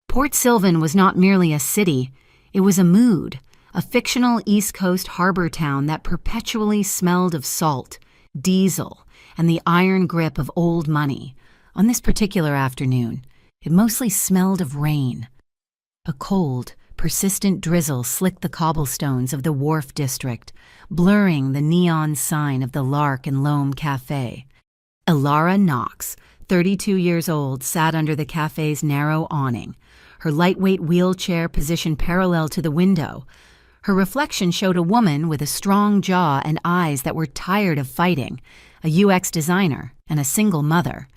Port Sylvan was not merely a city, it was a mood, a fictional East Coast harbor town that perpetually smelled of salt, diesel, and the iron grip of old money. On this particular afternoon, it mostly smelled of rain. A cold, persistent drizzle slicked the cobblestones of the Wharf District, blurring the neon sign of the Lark and Loam Café. Ilara Knox, 32 years old, sat under the cafe's narrow awning, her lightweight wheelchair positioned parallel to the window. Her reflection showed a woman with a strong jaw and eyes that were tired of fighting, a UX designer and a single mother.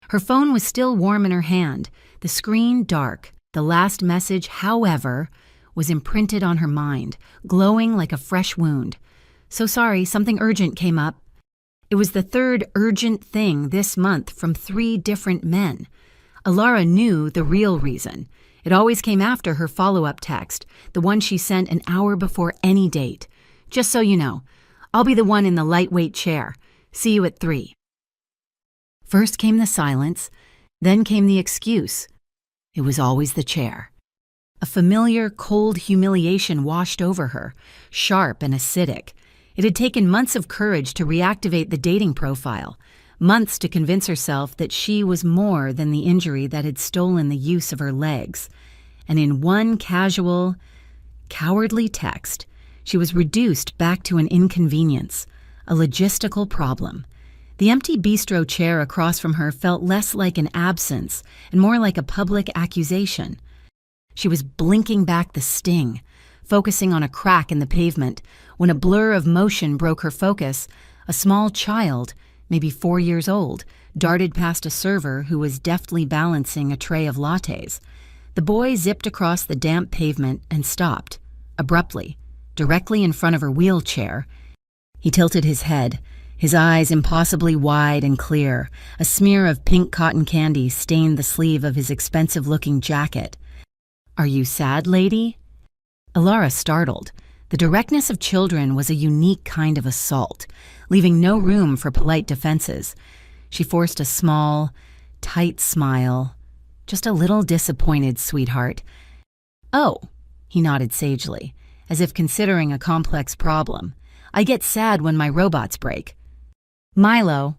Her phone was still warm in her hand, the screen dark. The last message, however, was imprinted on her mind, glowing like a fresh wound. "So sorry, something urgent came up." It was the third urgent thing this month from 3 different men. Ilara knew the real reason. It always came after her follow-up text, the one she sent an hour before any date. "Just so you know, I'll be the one in the lightweight chair. See you at 3. First came the silence, then came the excuse. It was always the chair. A familiar, cold humiliation washed over her, sharp and acidic. It had taken months of courage to reactivate the dating profile, months to convince herself that she was more than the injury that had stolen the use of her legs. And in one casual, cowardly text, she was reduced back to an inconvenience, a logistical problem. The empty bistro chair across from her felt less like an absence and more like a public accusation. She was blinking back the sting, focusing on a crack in the pavement, when a blur of motion broke her focus. A small child, maybe 4 years old, darted past a server who was deftly balancing a tray of lattes. The boy zipped across the damp pavement and stopped, abruptly, directly in front of her wheelchair. He tilted his head, his eyes impossibly wide and clear. A smear of pink cotton candy stained the sleeve of his expensive-looking jacket. "Are you sad, lady?" Ilara startled. The directness of children was a unique kind of assault, leaving no room for polite defenses. She forced a small, tight smile. "Just a little disappointed, sweetheart." "Oh," he nodded sagely, as if considering a complex problem. "I get sad when my robots break." "Milo."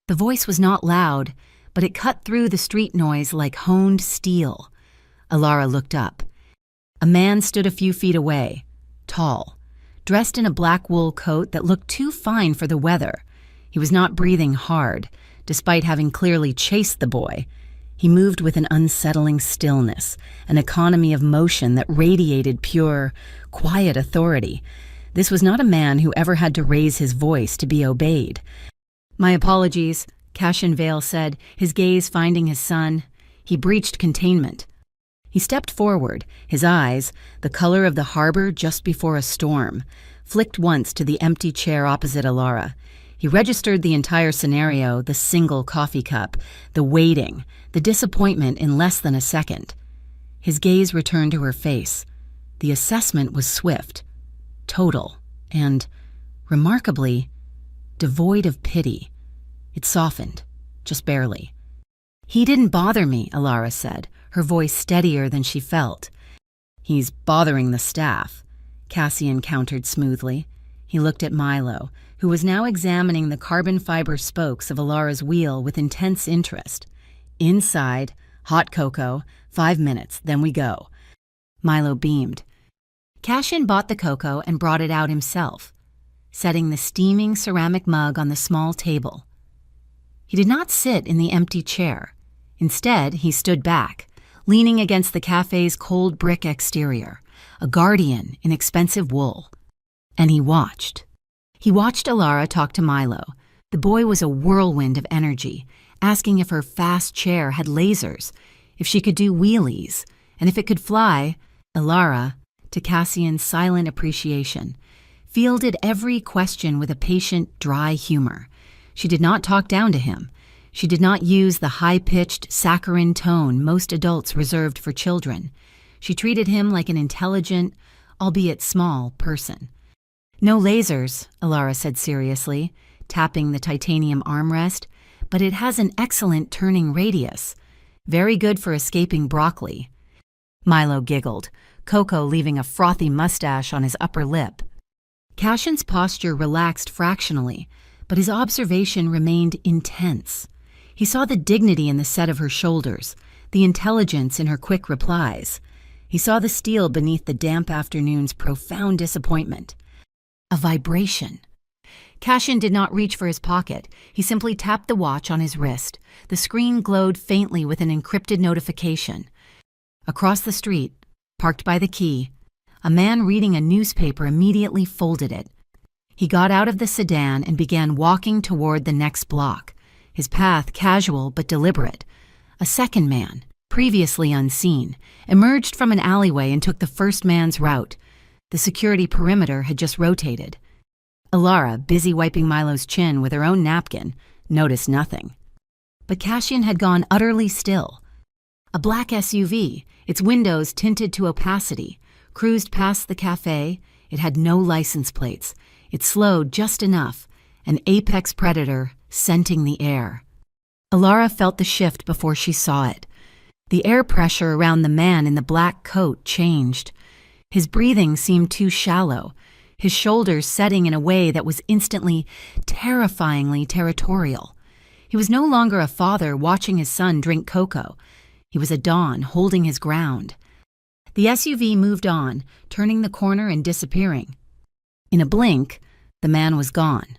The voice was not loud, but it cut through the street noise like honed steel. Ilara looked up. A man stood a few feet away, tall, dressed in a black wool coat that looked too fine for the weather. He was not breathing hard, despite having clearly chased the boy. He moved with an unsettling stillness, an economy of motion that radiated pure, quiet authority. This was not a man who ever had to raise his voice to be obeyed. "My apologies," Cassian Vale said, his gaze finding his son. He breached containment. He stepped forward, his eyes, the color of the harbor just before a storm, flicked once to the empty chair opposite Ilara. He registered the entire scenario, the single coffee cup, the waiting, the disappointment in less than a second. His gaze returned to her face. The assessment was swift, total, and, remarkably, devoid of pity. It softened, just barely. "He didn't bother me," Ilara said, her voice steadier than she felt. "He's bothering the staff," Cassian countered smoothly. He looked at Milo, who was now examining the carbon fiber spokes of Ilara's wheel with intense interest. "Inside, hot cocoa, 5 minutes, then we go." Milo beamed. Cassian bought the cocoa and brought it out himself, setting the steaming ceramic mug on the small table. He did not sit in the empty chair. Instead, he stood back, leaning against the cafe's cold brick exterior, a guardian in expensive wool. And he watched. He watched Ilara talk to Milo. The boy was a whirlwind of energy, asking if her fast chair had lasers, if she could do wheelies, and if it could fly. Ilara, to Cassian's silent appreciation, fielded every question with a patient, dry humor. She did not talk down to him. She did not use the high-pitched, saccharine tone most adults reserved for children. She treated him like an intelligent, albeit small, person. "No lasers," Ilara said seriously, tapping the titanium armrest, "but it has an excellent turning radius. Very good for escaping broccoli." Milo giggled, Coco leaving a frothy mustache on his upper lip. Cassion's posture relaxed fractionally, but his observation remained intense. He saw the dignity in the set of her shoulders, the intelligence in her quick replies. He saw the steel beneath the damp afternoon's profound disappointment. A vibration. Cassion did not reach for his pocket. He simply tapped the watch on his wrist. The screen glowed faintly with an encrypted notification. Across the street, parked by the quay, a man reading a newspaper immediately folded it. He got out of the sedan and began walking toward the next block, his path casual but deliberate. A second man, previously unseen, emerged from an alleyway and took the first man's route. The security perimeter had just rotated. Alara, busy wiping Milo's chin with her own napkin, noticed nothing. But Cassion had gone utterly still. A black SUV, its windows tinted to opacity, cruised past the café. It had no license plates. It slowed just enough, an apex predator scenting the air. Alara felt the shift before she saw it. The air pressure around the man in the black coat changed. His breathing seemed too shallow, his shoulders setting in a way that was instantly, terrifyingly territorial. He was no longer a father watching his son drink cocoa. He was a Don holding his ground. The SUV moved on, turning the corner and disappearing. In a blink, the man was gone.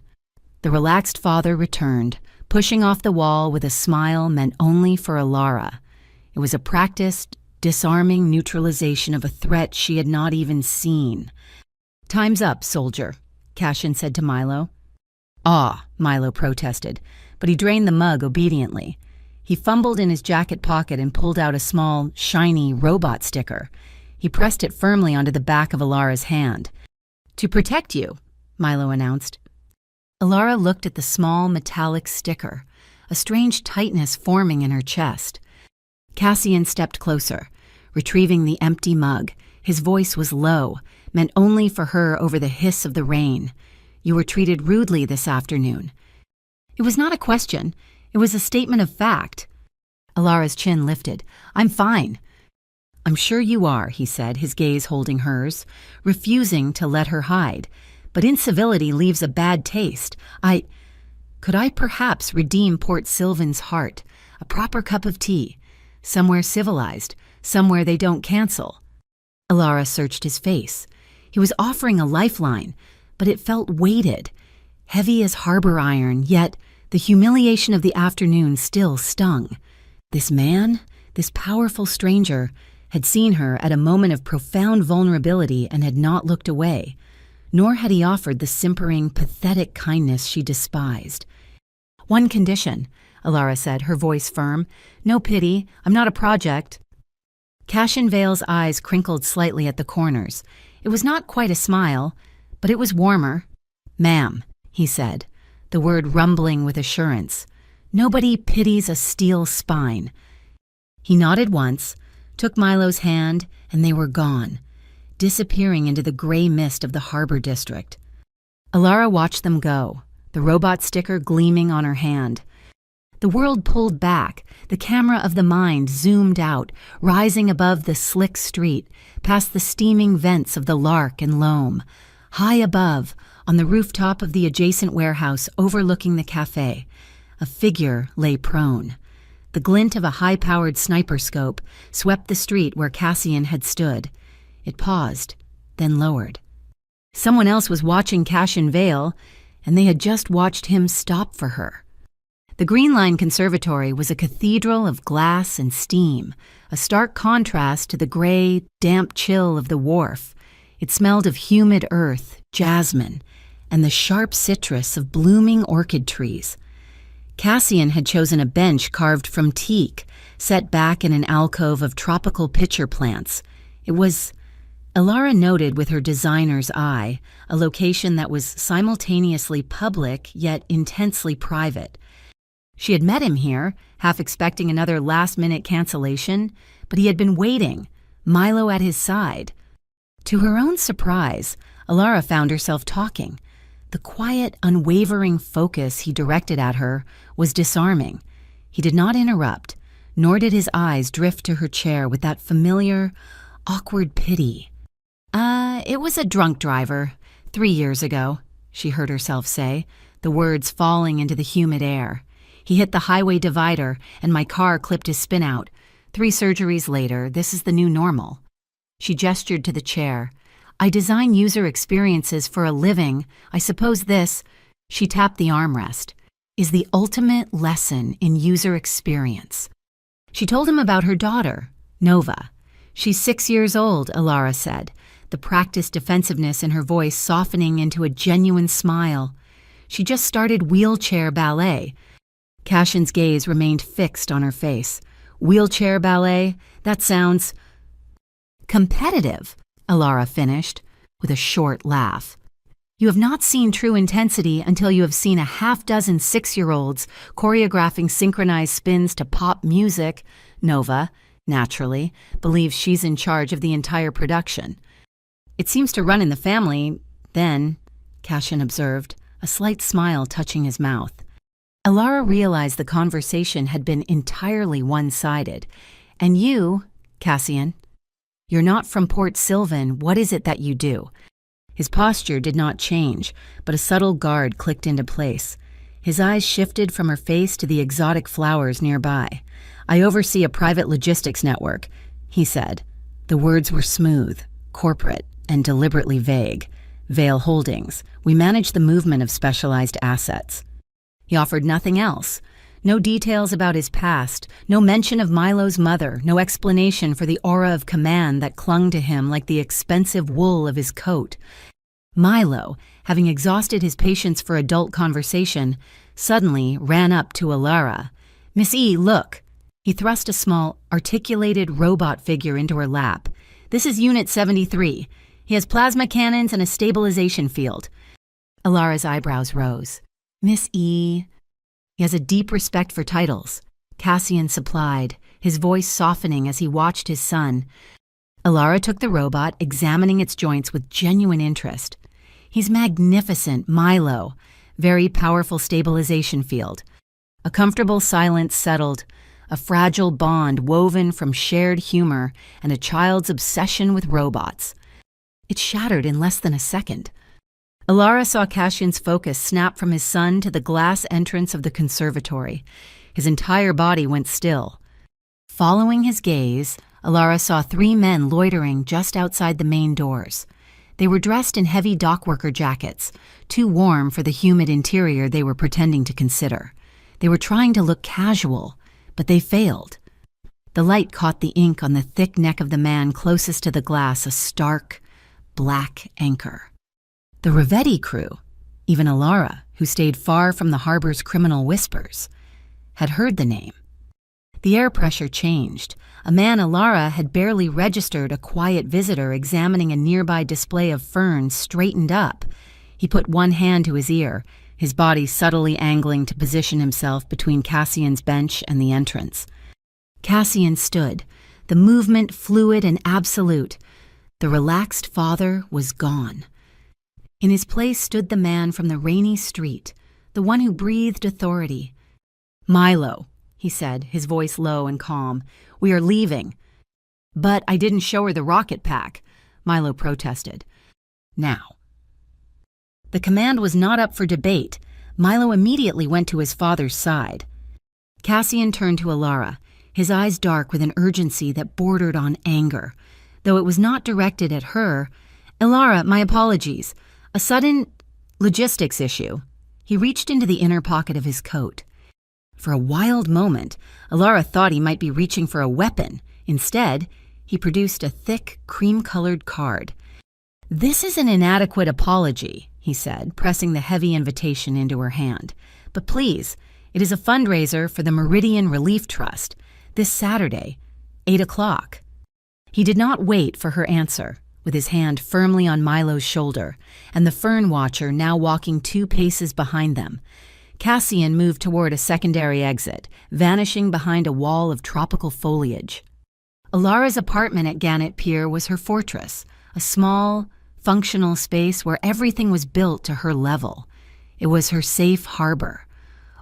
The relaxed father returned, pushing off the wall with a smile meant only for Alara. It was a practiced, disarming neutralization of a threat she had not even seen. "Time's up, soldier," Cassion said to Milo. "Ah," Milo protested, but he drained the mug obediently. He fumbled in his jacket pocket and pulled out a small, shiny robot sticker. He pressed it firmly onto the back of Alara's hand. "To protect you," Milo announced. Alara looked at the small, metallic sticker, a strange tightness forming in her chest. Cassian stepped closer, retrieving the empty mug. His voice was low, meant only for her over the hiss of the rain. "You were treated rudely this afternoon." It was not a question. It was a statement of fact. Alara's chin lifted. "I'm fine." "I'm sure you are," he said, his gaze holding hers, refusing to let her hide. "But incivility leaves a bad taste. Could I perhaps redeem Port Sylvan's heart? A proper cup of tea. Somewhere civilized. Somewhere they don't cancel." Alara searched his face. He was offering a lifeline, but it felt weighted, heavy as harbor iron, yet the humiliation of the afternoon still stung. This man, this powerful stranger, had seen her at a moment of profound vulnerability and had not looked away, nor had he offered the simpering, pathetic kindness she despised. "One condition," Alara said, her voice firm. "No pity. I'm not a project." Cassion Vale's eyes crinkled slightly at the corners. It was not quite a smile, but it was warmer. "Ma'am," he said, the word rumbling with assurance. "Nobody pities a steel spine." He nodded once, took Milo's hand, and they were gone, disappearing into the gray mist of the harbor district. Alara watched them go, the robot sticker gleaming on her hand. The world pulled back, the camera of the mind zoomed out, rising above the slick street, past the steaming vents of the Lark and Loam. High above, on the rooftop of the adjacent warehouse overlooking the café, a figure lay prone. The glint of a high-powered sniper scope swept the street where Cassian had stood. It paused, then lowered. Someone else was watching Cassion Vale, and they had just watched him stop for her. The Green Line Conservatory was a cathedral of glass and steam, a stark contrast to the gray, damp chill of the wharf. It smelled of humid earth, jasmine, and the sharp citrus of blooming orchid trees. Cassian had chosen a bench carved from teak, set back in an alcove of tropical pitcher plants. It was, Alara noted with her designer's eye, a location that was simultaneously public yet intensely private. She had met him here, half expecting another last-minute cancellation, but he had been waiting, Milo at his side. To her own surprise, Alara found herself talking. The quiet, unwavering focus he directed at her was disarming. He did not interrupt, nor did his eyes drift to her chair with that familiar, awkward pity. It was a drunk driver, 3 years ago," she heard herself say, the words falling into the humid air. "He hit the highway divider, and my car clipped his spin-out. 3 surgeries later, this is the new normal." She gestured to the chair. "I design user experiences for a living. I suppose this," she tapped the armrest, "is the ultimate lesson in user experience." She told him about her daughter, Nova. "She's 6 years old," Alara said, the practiced defensiveness in her voice softening into a genuine smile. "She just started wheelchair ballet." Cashin's gaze remained fixed on her face. "Wheelchair ballet? That sounds competitive," Alara finished, with a short laugh. "You have not seen true intensity until you have seen a half-dozen 6-year-olds choreographing synchronized spins to pop music. Nova, naturally, believes she's in charge of the entire production." "It seems to run in the family, then," Cashin observed, a slight smile touching his mouth. Alara realized the conversation had been entirely one-sided. "And you, Cassian? You're not from Port Sylvan. What is it that you do?" His posture did not change, but a subtle guard clicked into place. His eyes shifted from her face to the exotic flowers nearby. "I oversee a private logistics network," he said. The words were smooth, corporate, and deliberately vague. "Vale Holdings. We manage the movement of specialized assets." He offered nothing else. No details about his past, no mention of Milo's mother, no explanation for the aura of command that clung to him like the expensive wool of his coat. Milo, having exhausted his patience for adult conversation, suddenly ran up to Alara. "Miss E, look." He thrust a small, articulated robot figure into her lap. "This is Unit 73. He has plasma cannons and a stabilization field." Alara's eyebrows rose. "Miss E." "He has a deep respect for titles," Cassian supplied, his voice softening as he watched his son. Alara took the robot, examining its joints with genuine interest. "He's magnificent, Milo. Very powerful stabilization field." A comfortable silence settled, a fragile bond woven from shared humor and a child's obsession with robots. It shattered in less than a second. Alara saw Cashin's focus snap from his son to the glass entrance of the conservatory. His entire body went still. Following his gaze, Alara saw 3 men loitering just outside the main doors. They were dressed in heavy dockworker jackets, too warm for the humid interior they were pretending to consider. They were trying to look casual, but they failed. The light caught the ink on the thick neck of the man closest to the glass, a stark, black anchor. The Ravetti crew, even Alara, who stayed far from the harbor's criminal whispers, had heard the name. The air pressure changed. A man Alara had barely registered, a quiet visitor examining a nearby display of ferns, straightened up. He put one hand to his ear, his body subtly angling to position himself between Cassian's bench and the entrance. Cassian stood, the movement fluid and absolute. The relaxed father was gone. In his place stood the man from the rainy street, the one who breathed authority. "Milo," he said, his voice low and calm, "we are leaving." "But I didn't show her the rocket pack," Milo protested. "Now." The command was not up for debate. Milo immediately went to his father's side. Cassian turned to Alara, his eyes dark with an urgency that bordered on anger. Though it was not directed at her. "Alara, my apologies. A sudden logistics issue." He reached into the inner pocket of his coat. For a wild moment, Alara thought he might be reaching for a weapon. Instead, he produced a thick, cream-colored card. "This is an inadequate apology," he said, pressing the heavy invitation into her hand. "But please, it is a fundraiser for the Meridian Relief Trust, this Saturday, 8 o'clock. He did not wait for her answer, with his hand firmly on Milo's shoulder, and the fern watcher now walking 2 paces behind them. Cassian moved toward a secondary exit, vanishing behind a wall of tropical foliage. Alara's apartment at Gannett Pier was her fortress, a small, functional space where everything was built to her level. It was her safe harbor,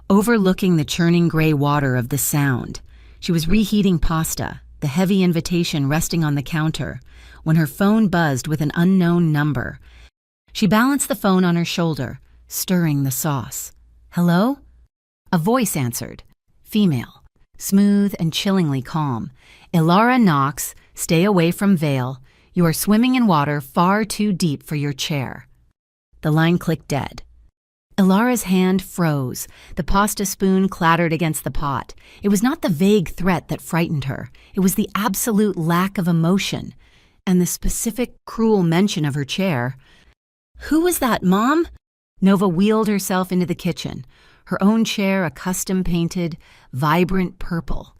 overlooking the churning gray water of the Sound. She was reheating pasta, the heavy invitation resting on the counter, when her phone buzzed with an unknown number. She balanced the phone on her shoulder, stirring the sauce. "Hello?" A voice answered. Female, smooth and chillingly calm. "Ilara Knox, stay away from Vale. You are swimming in water far too deep for your chair." The line clicked dead. Ilara's hand froze. The pasta spoon clattered against the pot. It was not the vague threat that frightened her. It was the absolute lack of emotion, and the specific, cruel mention of her chair. "Who was that, Mom?" Nova wheeled herself into the kitchen, her own chair a custom-painted, vibrant purple.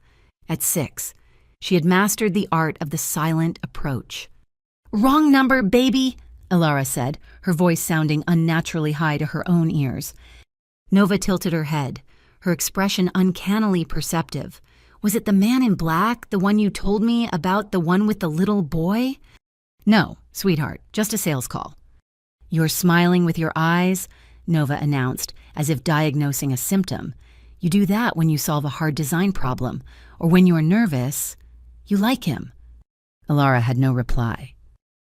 At 6, she had mastered the art of the silent approach. "Wrong number, baby," Ilara said, her voice sounding unnaturally high to her own ears. Nova tilted her head, her expression uncannily perceptive. "Was it the man in black, the one you told me about, the one with the little boy?" "No, sweetheart, just a sales call." "You're smiling with your eyes," Nova announced, as if diagnosing a symptom. "You do that when you solve a hard design problem, or when you're nervous. You like him." Ilara had no reply.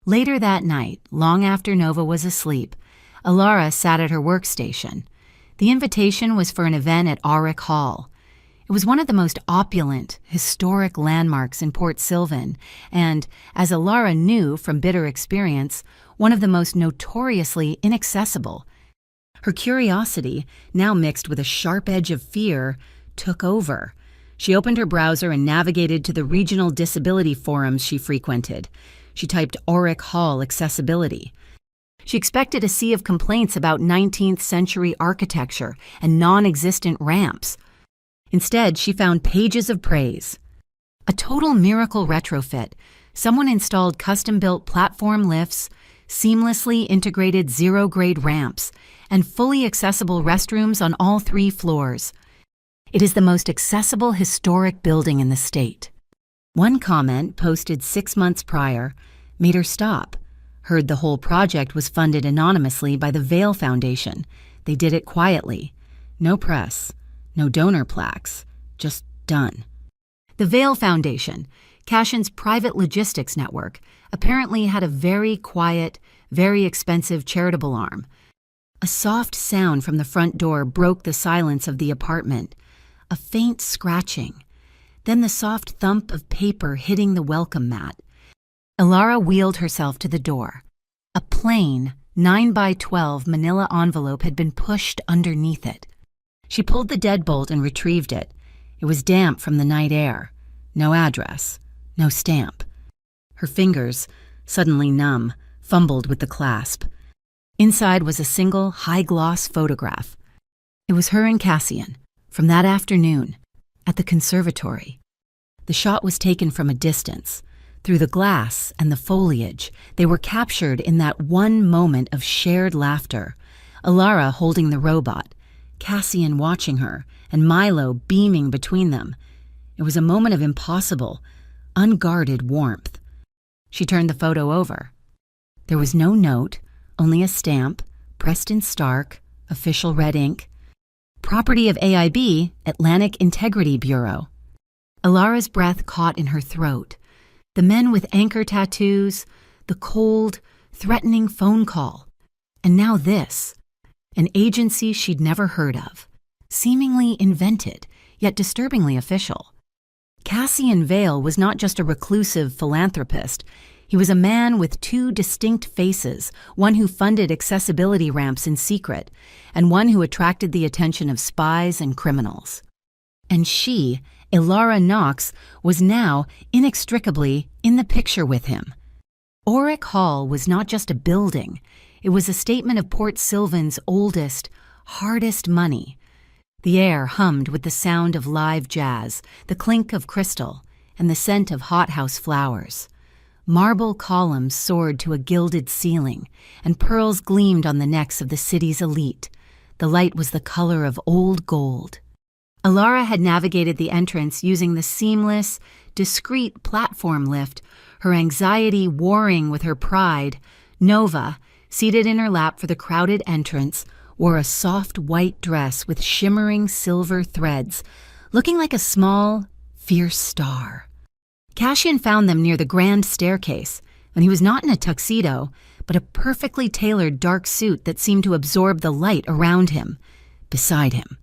Later that night, long after Nova was asleep, Ilara sat at her workstation. The invitation was for an event at Auric Hall. It was one of the most opulent, historic landmarks in Port Sylvan, and, as Ilara knew from bitter experience, one of the most notoriously inaccessible. Her curiosity, now mixed with a sharp edge of fear, took over. She opened her browser and navigated to the regional disability forums she frequented. She typed Auric Hall accessibility. She expected a sea of complaints about 19th century architecture and non-existent ramps. Instead, she found pages of praise. A total miracle retrofit. Someone installed custom-built platform lifts, seamlessly integrated zero-grade ramps, and fully accessible restrooms on all 3 floors. It is the most accessible historic building in the state. One comment, posted 6 months prior, made her stop. Heard the whole project was funded anonymously by the Vale Foundation. They did it quietly. No press, no donor plaques, just done. The Vale Foundation, Cashin's private logistics network, apparently had a very quiet, very expensive charitable arm. A soft sound from the front door broke the silence of the apartment. A faint scratching. Then the soft thump of paper hitting the welcome mat. Ilara wheeled herself to the door. A plain, 9x12 manila envelope had been pushed underneath it. She pulled the deadbolt and retrieved it. It was damp from the night air. No address. No stamp. Her fingers, suddenly numb, fumbled with the clasp. Inside was a single, high-gloss photograph. It was her and Cassian, from that afternoon, at the conservatory. The shot was taken from a distance. Through the glass and the foliage, they were captured in that one moment of shared laughter. Ilara holding the robot, Cassian watching her, and Milo beaming between them. It was a moment of impossible, unguarded warmth. She turned the photo over. There was no note, only a stamp, pressed in stark, official red ink. Property of AIB, Atlantic Integrity Bureau. Ilara's breath caught in her throat. The men with anchor tattoos, the cold, threatening phone call. And now this. An agency she'd never heard of. Seemingly invented, yet disturbingly official. Cassian Vale was not just a reclusive philanthropist. He was a man with 2 distinct faces, one who funded accessibility ramps in secret, and one who attracted the attention of spies and criminals. And she, Ilara Knox, was now inextricably in the picture with him. Auric Hall was not just a building. It was a statement of Port Sylvan's oldest, hardest money. The air hummed with the sound of live jazz, the clink of crystal, and the scent of hothouse flowers. Marble columns soared to a gilded ceiling, and pearls gleamed on the necks of the city's elite. The light was the color of old gold. Ilara had navigated the entrance using the seamless, discreet platform lift, her anxiety warring with her pride. Nova, seated in her lap for the crowded entrance, wore a soft white dress with shimmering silver threads, looking like a small, fierce star. Cassian found them near the grand staircase, and he was not in a tuxedo, but a perfectly tailored dark suit that seemed to absorb the light around him. Beside him,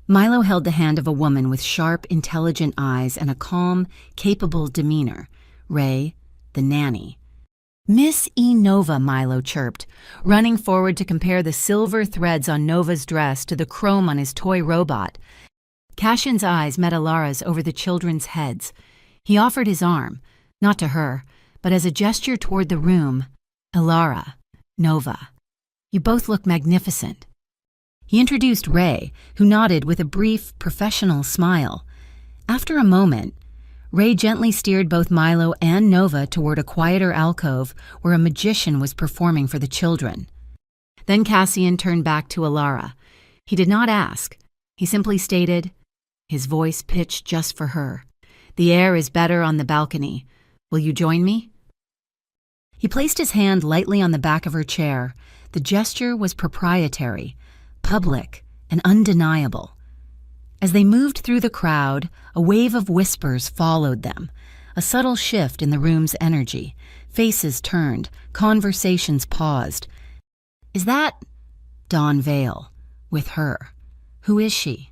Milo held the hand of a woman with sharp, intelligent eyes and a calm, capable demeanor, Ray, the nanny. "Miss E. Nova," Milo chirped, running forward to compare the silver threads on Nova's dress to the chrome on his toy robot. Cassian's eyes met Alara's over the children's heads. He offered his arm, not to her, but as a gesture toward the room. "Alara, Nova, you both look magnificent." He introduced Ray, who nodded with a brief, professional smile. After a moment, Ray gently steered both Milo and Nova toward a quieter alcove where a magician was performing for the children. Then Cassian turned back to Alara. He did not ask. He simply stated, his voice pitched just for her, "The air is better on the balcony. Will you join me?" He placed his hand lightly on the back of her chair. The gesture was proprietary, public, and undeniable. As they moved through the crowd, a wave of whispers followed them, a subtle shift in the room's energy. Faces turned, conversations paused. "Is that Dawn Vale with her? Who is she?"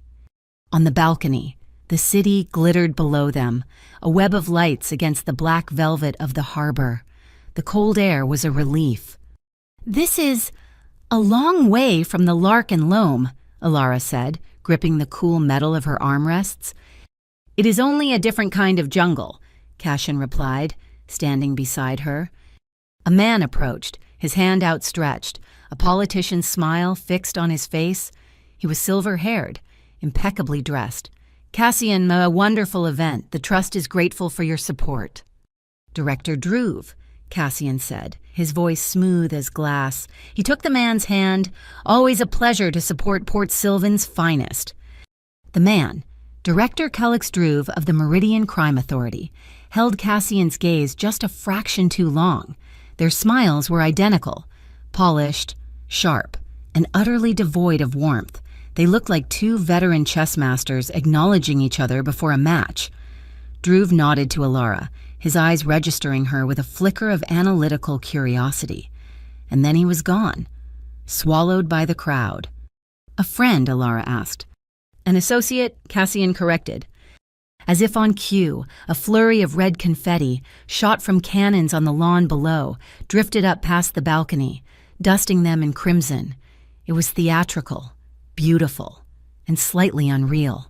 On the balcony, the city glittered below them, a web of lights against the black velvet of the harbor. The cold air was a relief. "This is a long way from the Lark and Loam," Alara said, gripping the cool metal of her armrests. "It is only a different kind of jungle," Cassian replied, standing beside her. A man approached, his hand outstretched, a politician's smile fixed on his face. He was silver-haired, impeccably dressed. "Cassian, a wonderful event. The Trust is grateful for your support." "Director Druve," Cassian said, his voice smooth as glass. He took the man's hand. "Always a pleasure to support Port Sylvan's finest." The man, Director Callix Druve of the Meridian Crime Authority, held Cassian's gaze just a fraction too long. Their smiles were identical, polished, sharp, and utterly devoid of warmth. They looked like two veteran chess masters acknowledging each other before a match. Druve nodded to Alara, his eyes registering her with a flicker of analytical curiosity. And then he was gone, swallowed by the crowd. "A friend?" Alara asked. "An associate," Cassian corrected. As if on cue, a flurry of red confetti, shot from cannons on the lawn below, drifted up past the balcony, dusting them in crimson. It was theatrical, beautiful, and slightly unreal.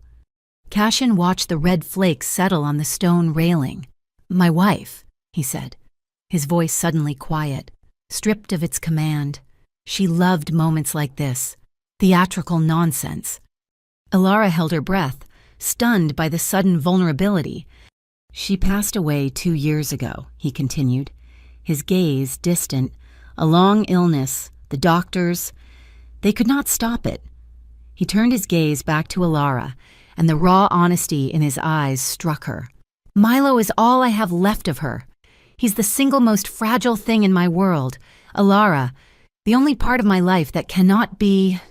Cassian watched the red flakes settle on the stone railing. "My wife," he said, his voice suddenly quiet, stripped of its command. She loved moments like this, theatrical nonsense. Alara held her breath, stunned by the sudden vulnerability. "She passed away 2 years ago," he continued, his gaze distant. "A long illness, the doctors, they could not stop it." He turned his gaze back to Alara, and the raw honesty in his eyes struck her. "Milo is all I have left of her. He's the single most fragile thing in my world. Alara, the only part of my life that cannot be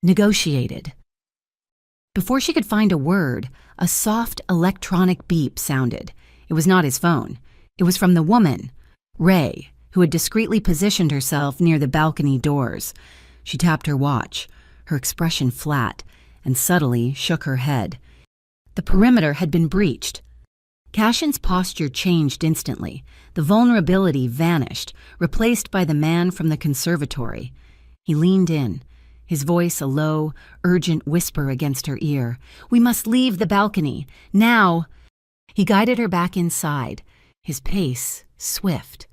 negotiated." Before she could find a word, a soft electronic beep sounded. It was not his phone. It was from the woman, Ray, who had discreetly positioned herself near the balcony doors. She tapped her watch, her expression flat, and subtly shook her head. The perimeter had been breached. Cassian's posture changed instantly. The vulnerability vanished, replaced by the man from the conservatory. He leaned in, his voice a low, urgent whisper against her ear. "We must leave the balcony, now!" He guided her back inside, his pace swift.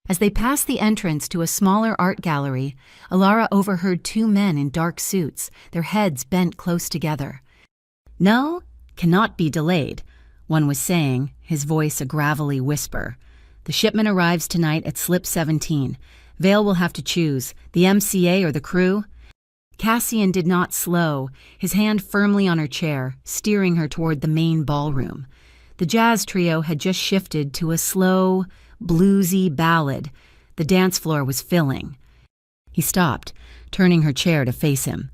As they passed the entrance to a smaller art gallery, Alara overheard 2 men in dark suits, their heads bent close together. "No, cannot be delayed," one was saying, his voice a gravelly whisper. "The shipment arrives tonight at slip 17. Vale will have to choose, the MCA or the crew." Cassian did not slow, his hand firmly on her chair, steering her toward the main ballroom. The jazz trio had just shifted to a slow, bluesy ballad. The dance floor was filling. He stopped, turning her chair to face him.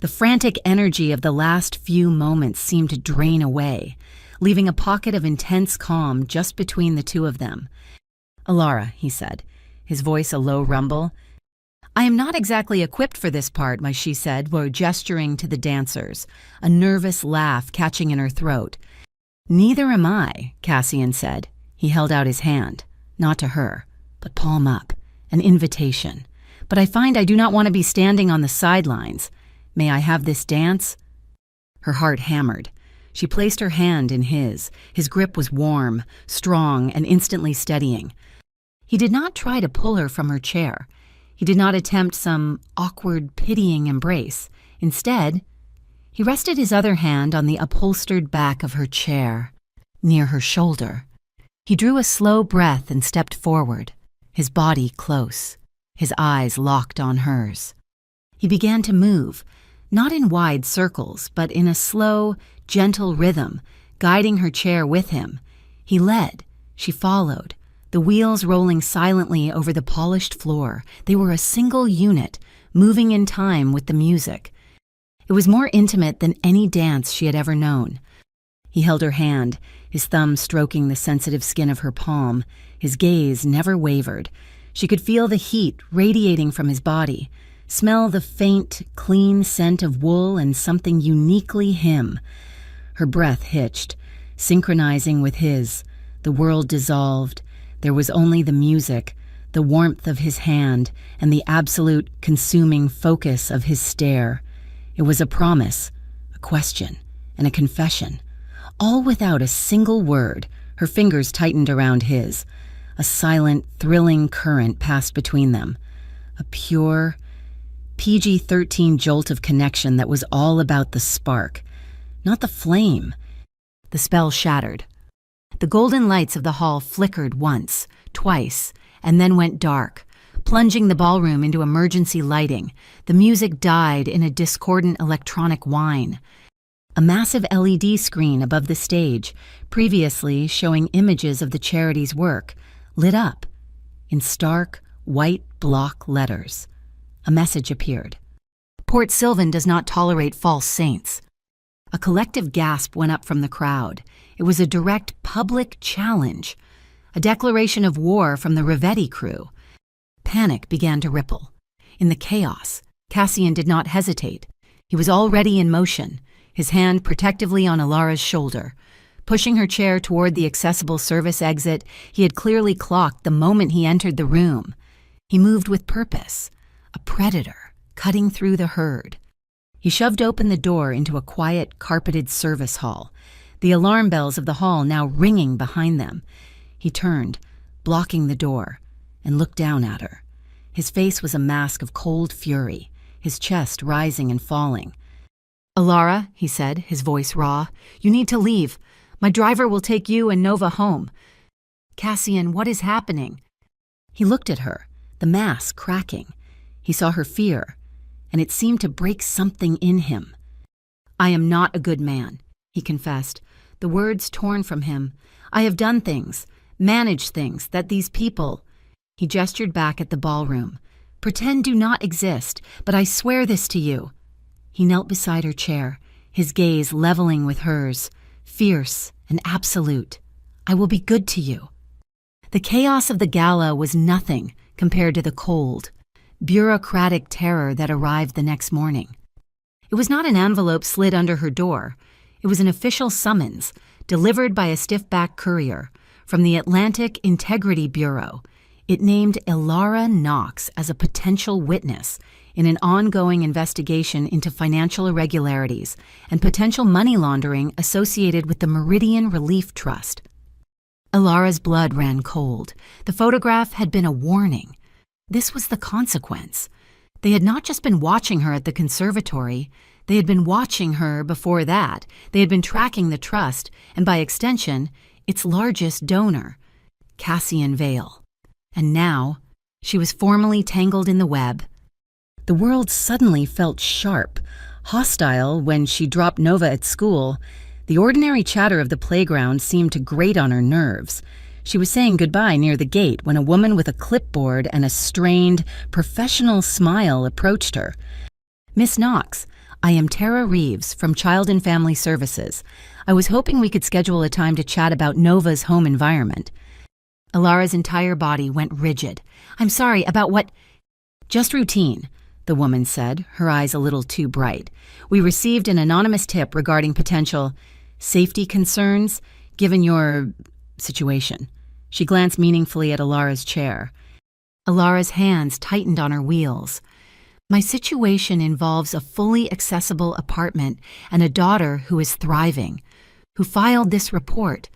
The frantic energy of the last few moments seemed to drain away. leaving a pocket of intense calm just between the two of them. "Alara," he said, his voice a low rumble. "I am not exactly equipped for this part," she said, while gesturing to the dancers, a nervous laugh catching in her throat. "Neither am I," Cassian said. He held out his hand, not to her, but palm up, an invitation. "But I find I do not want to be standing on the sidelines. May I have this dance?" Her heart hammered. She placed her hand in his. His grip was warm, strong, and instantly steadying. He did not try to pull her from her chair. He did not attempt some awkward, pitying embrace. Instead, he rested his other hand on the upholstered back of her chair, near her shoulder. He drew a slow breath and stepped forward, his body close, his eyes locked on hers. He began to move, not in wide circles, but in a slow, gentle rhythm, guiding her chair with him. He led, she followed, the wheels rolling silently over the polished floor. They were a single unit, moving in time with the music. It was more intimate than any dance she had ever known. He held her hand, his thumb stroking the sensitive skin of her palm. His gaze never wavered. She could feel the heat radiating from his body, smell the faint, clean scent of wool and something uniquely him. Her breath hitched, synchronizing with his. The world dissolved. There was only the music, the warmth of his hand, and the absolute, consuming focus of his stare. It was a promise, a question, and a confession. All without a single word. Her fingers tightened around his. A silent, thrilling current passed between them. A pure, PG-13 jolt of connection that was all about the spark, not the flame. The spell shattered. The golden lights of the hall flickered once, twice, and then went dark, plunging the ballroom into emergency lighting. The music died in a discordant electronic whine. A massive LED screen above the stage, previously showing images of the charity's work, lit up. In stark, white block letters, a message appeared. "Port Sylvan does not tolerate false saints." A collective gasp went up from the crowd. It was a direct public challenge, a declaration of war from the Rivetti crew. Panic began to ripple. In the chaos, Cassian did not hesitate. He was already in motion, his hand protectively on Alara's shoulder. Pushing her chair toward the accessible service exit, he had clearly clocked the moment he entered the room. He moved with purpose, a predator cutting through the herd. He shoved open the door into a quiet, carpeted service hall, the alarm bells of the hall now ringing behind them. He turned, blocking the door, and looked down at her. His face was a mask of cold fury, his chest rising and falling. "Alara," he said, his voice raw, "you need to leave. My driver will take you and Nova home." "Cassian, what is happening?" He looked at her, the mask cracking. He saw her fear, and it seemed to break something in him. "I am not a good man," he confessed, the words torn from him. "I have done things, managed things that these people—" He gestured back at the ballroom. "Pretend do not exist, but I swear this to you." He knelt beside her chair, his gaze leveling with hers, fierce and absolute. "I will be good to you." The chaos of the gala was nothing compared to the cold, bureaucratic terror that arrived the next morning. It was not an envelope slid under her door. It was an official summons, delivered by a stiff-backed courier from the Atlantic Integrity Bureau. It named Alara Knox as a potential witness in an ongoing investigation into financial irregularities and potential money laundering associated with the Meridian Relief Trust. Alara's blood ran cold. The photograph had been a warning. This was the consequence. They had not just been watching her at the conservatory. They had been watching her before that. They had been tracking the trust, and by extension, its largest donor, Cassian Vale. And now, she was formally tangled in the web. The world suddenly felt sharp, hostile when she dropped Nova at school. The ordinary chatter of the playground seemed to grate on her nerves. She was saying goodbye near the gate when a woman with a clipboard and a strained, professional smile approached her. "Miss Knox, I am Tara Reeves from Child and Family Services. I was hoping we could schedule a time to chat about Nova's home environment. Alara's entire body went rigid. I'm sorry, about what? Just routine, the woman said, her eyes a little too bright. We received an anonymous tip regarding potential safety concerns, given your situation. She glanced meaningfully at Alara's chair. Alara's hands tightened on her wheels. My situation involves a fully accessible apartment and a daughter who is thriving, who filed this report.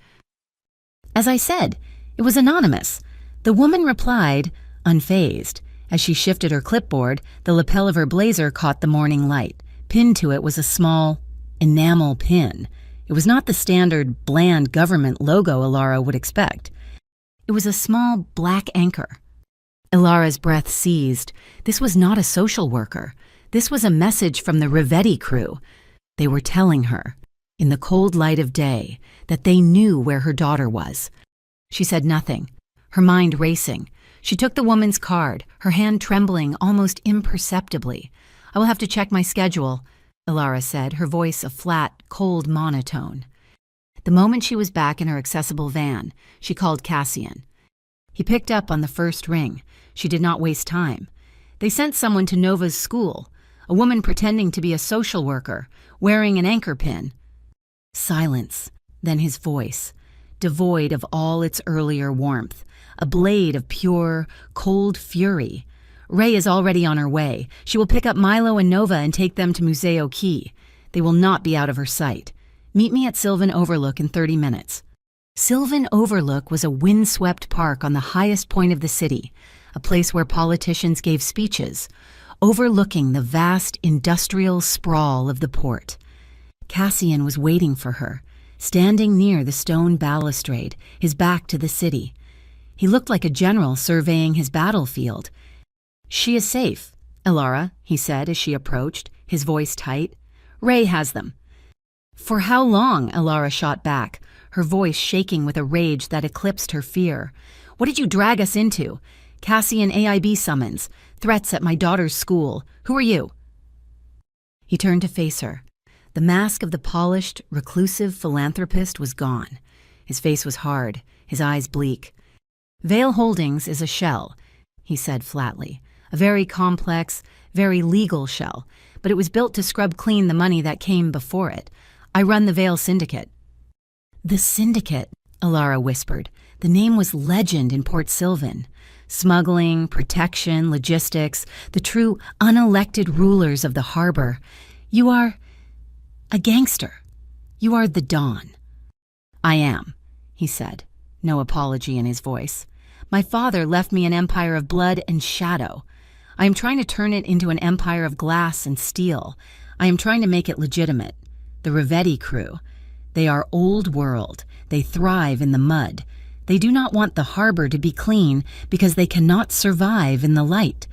As I said, it was anonymous. The woman replied, unfazed. As she shifted her clipboard, the lapel of her blazer caught the morning light. Pinned to it was a small, enamel pin. It was not the standard, bland government logo Alara would expect. It was a small black anchor. Alara's breath seized. This was not a social worker. This was a message from the Rivetti crew. They were telling her, in the cold light of day, that they knew where her daughter was. She said nothing, her mind racing. She took the woman's card, her hand trembling almost imperceptibly. I will have to check my schedule, Alara said, her voice a flat, cold monotone. The moment she was back in her accessible van, she called Cassian. He picked up on the first ring. She did not waste time. They sent someone to Nova's school, a woman pretending to be a social worker, wearing an anchor pin. Silence, then his voice, devoid of all its earlier warmth, a blade of pure, cold fury. Ray is already on her way. She will pick up Milo and Nova and take them to Museo Key. They will not be out of her sight. Meet me at Sylvan Overlook in 30 minutes. Sylvan Overlook was a windswept park on the highest point of the city, a place where politicians gave speeches, overlooking the vast industrial sprawl of the port. Cassian was waiting for her, standing near the stone balustrade, his back to the city. He looked like a general surveying his battlefield. She is safe, Alara, he said as she approached, his voice tight. Ray has them. For how long? Alara shot back, her voice shaking with a rage that eclipsed her fear. What did you drag us into? Cassian AIB summons. Threats at my daughter's school. Who are you? He turned to face her. The mask of the polished, reclusive philanthropist was gone. His face was hard, his eyes bleak. Vale Holdings is a shell, he said flatly. A very complex, very legal shell, but it was built to scrub clean the money that came before it. I run the Vale Syndicate. The Syndicate, Alara whispered. The name was legend in Port Sylvan. Smuggling, protection, logistics, the true unelected rulers of the harbor. You are a gangster. You are the Dawn. I am, he said, no apology in his voice. My father left me an empire of blood and shadow. I am trying to turn it into an empire of glass and steel. I am trying to make it legitimate. The Rivetti crew. They are old world. They thrive in the mud. They do not want the harbor to be clean because they cannot survive in the light.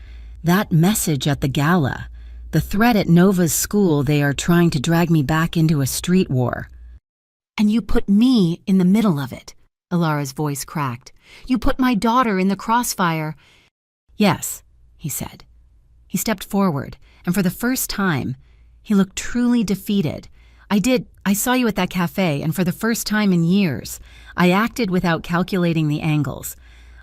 That message at the gala. The threat at Nova's school, they are trying to drag me back into a street war. And you put me in the middle of it, Alara's voice cracked. You put my daughter in the crossfire. Yes, he said. He stepped forward, and for the first time, he looked truly defeated. I saw you at that cafe, and for the first time in years, I acted without calculating the angles.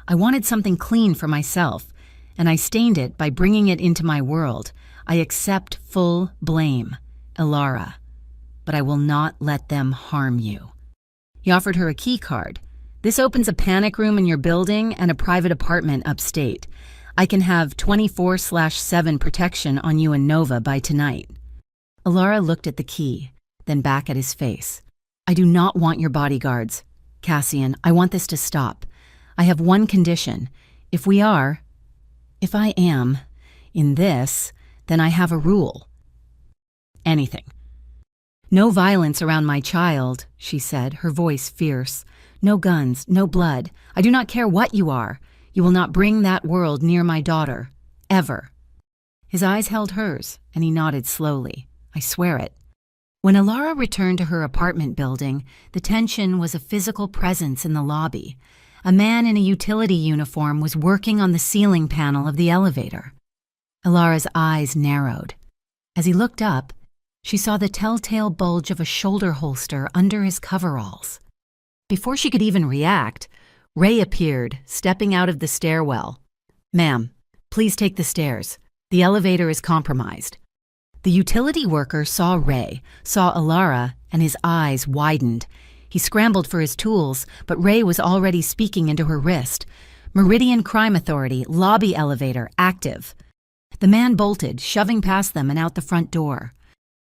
I wanted something clean for myself, and I stained it by bringing it into my world. I accept full blame, Alara, but I will not let them harm you. He offered her a key card. This opens a panic room in your building and a private apartment upstate. I can have 24/7 protection on you and Nova by tonight. Alara looked at the key, then back at his face. I do not want your bodyguards. Cassian, I want this to stop. I have one condition. If I am, in this, then I have a rule. Anything. No violence around my child, she said, her voice fierce. No guns, no blood. I do not care what you are. You will not bring that world near my daughter. Ever. His eyes held hers, and he nodded slowly. I swear it. When Alara returned to her apartment building, the tension was a physical presence in the lobby. A man in a utility uniform was working on the ceiling panel of the elevator. Alara's eyes narrowed. As he looked up, She saw the telltale bulge of a shoulder holster under his coveralls. Before she could even react, Ray appeared, stepping out of the stairwell. "Ma'am, please take the stairs. The elevator is compromised." The utility worker saw Ray, saw Alara, and his eyes widened. He scrambled for his tools, but Ray was already speaking into her wrist. "Meridian Crime Authority, lobby elevator, active." The man bolted, shoving past them and out the front door.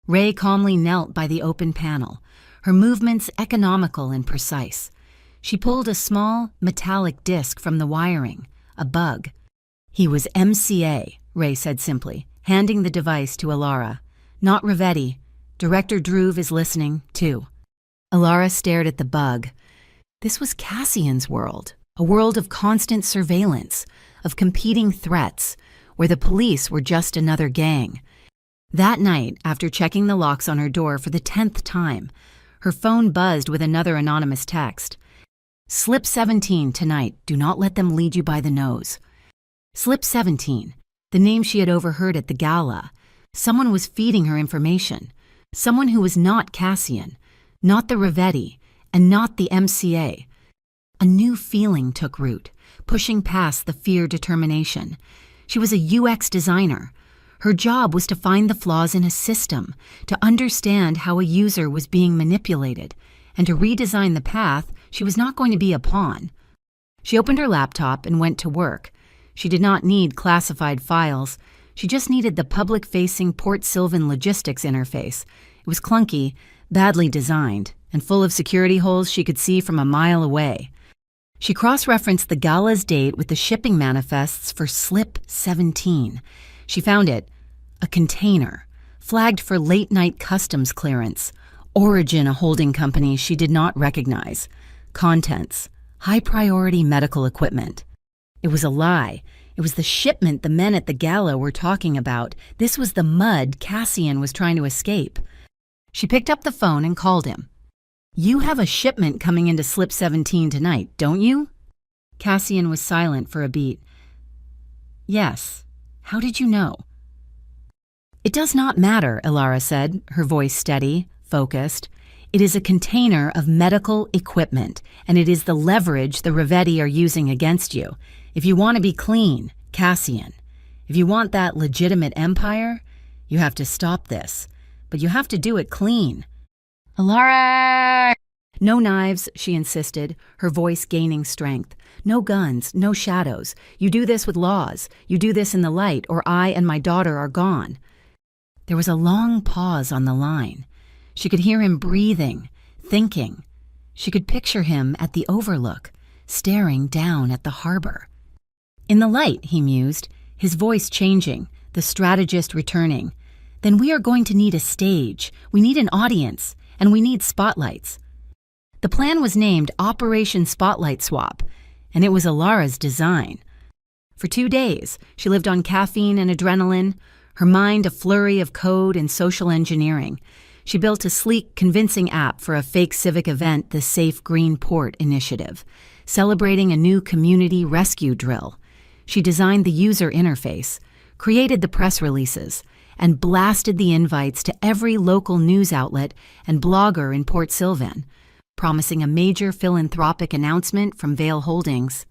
Ray calmly knelt by the open panel, her movements economical and precise. She pulled a small, metallic disc from the wiring, a bug. "He was MCA, Ray said simply, handing the device to Alara. "Not Rivetti. Director Dhruv is listening, too." Alara stared at the bug. This was Cassian's world, a world of constant surveillance, of competing threats, where the police were just another gang. That night, after checking the locks on her door for the 10th time, her phone buzzed with another anonymous text. "Slip 17 tonight. Do not let them lead you by the nose." Slip 17, the name she had overheard at the gala. Someone was feeding her information. Someone who was not Cassian, not the Rivetti, and not the MCA. A new feeling took root, pushing past the fear determination. She was a UX designer. Her job was to find the flaws in a system, to understand how a user was being manipulated, and to redesign the path she was not going to be a pawn. She opened her laptop and went to work. She did not need classified files. She just needed the public-facing Port Sylvan logistics interface. It was clunky, badly designed, and full of security holes she could see from a mile away. She cross-referenced the gala's date with the shipping manifests for Slip 17. She found it, a container, flagged for late-night customs clearance. Origin, a holding company she did not recognize. Contents, high-priority medical equipment. It was a lie. It was the shipment the men at the gala were talking about. This was the mud Cassian was trying to escape. She picked up the phone and called him. "You have a shipment coming into Slip 17 tonight, don't you?" Cassian was silent for a beat. "Yes. How did you know?" "It does not matter," Alara said, her voice steady, focused. "It is a container of medical equipment, and it is the leverage the Rivetti are using against you. If you want to be clean, Cassian, if you want that legitimate empire, you have to stop this. But you have to do it clean." "Alara!" "No knives," she insisted, her voice gaining strength. "No guns, no shadows. You do this with laws. You do this in the light, or I and my daughter are gone." There was a long pause on the line. She could hear him breathing, thinking. She could picture him at the overlook, staring down at the harbor. "In the light," he mused, his voice changing, the strategist returning. "Then we are going to need a stage. We need an audience, and we need spotlights." The plan was named Operation Spotlight Swap, and it was Alara's design. For 2 days, she lived on caffeine and adrenaline, her mind a flurry of code and social engineering. She built a sleek, convincing app for a fake civic event, the Safe Green Port Initiative, celebrating a new community rescue drill. She designed the user interface, created the press releases, and blasted the invites to every local news outlet and blogger in Port Sylvan, promising a major philanthropic announcement from Vale Holdings.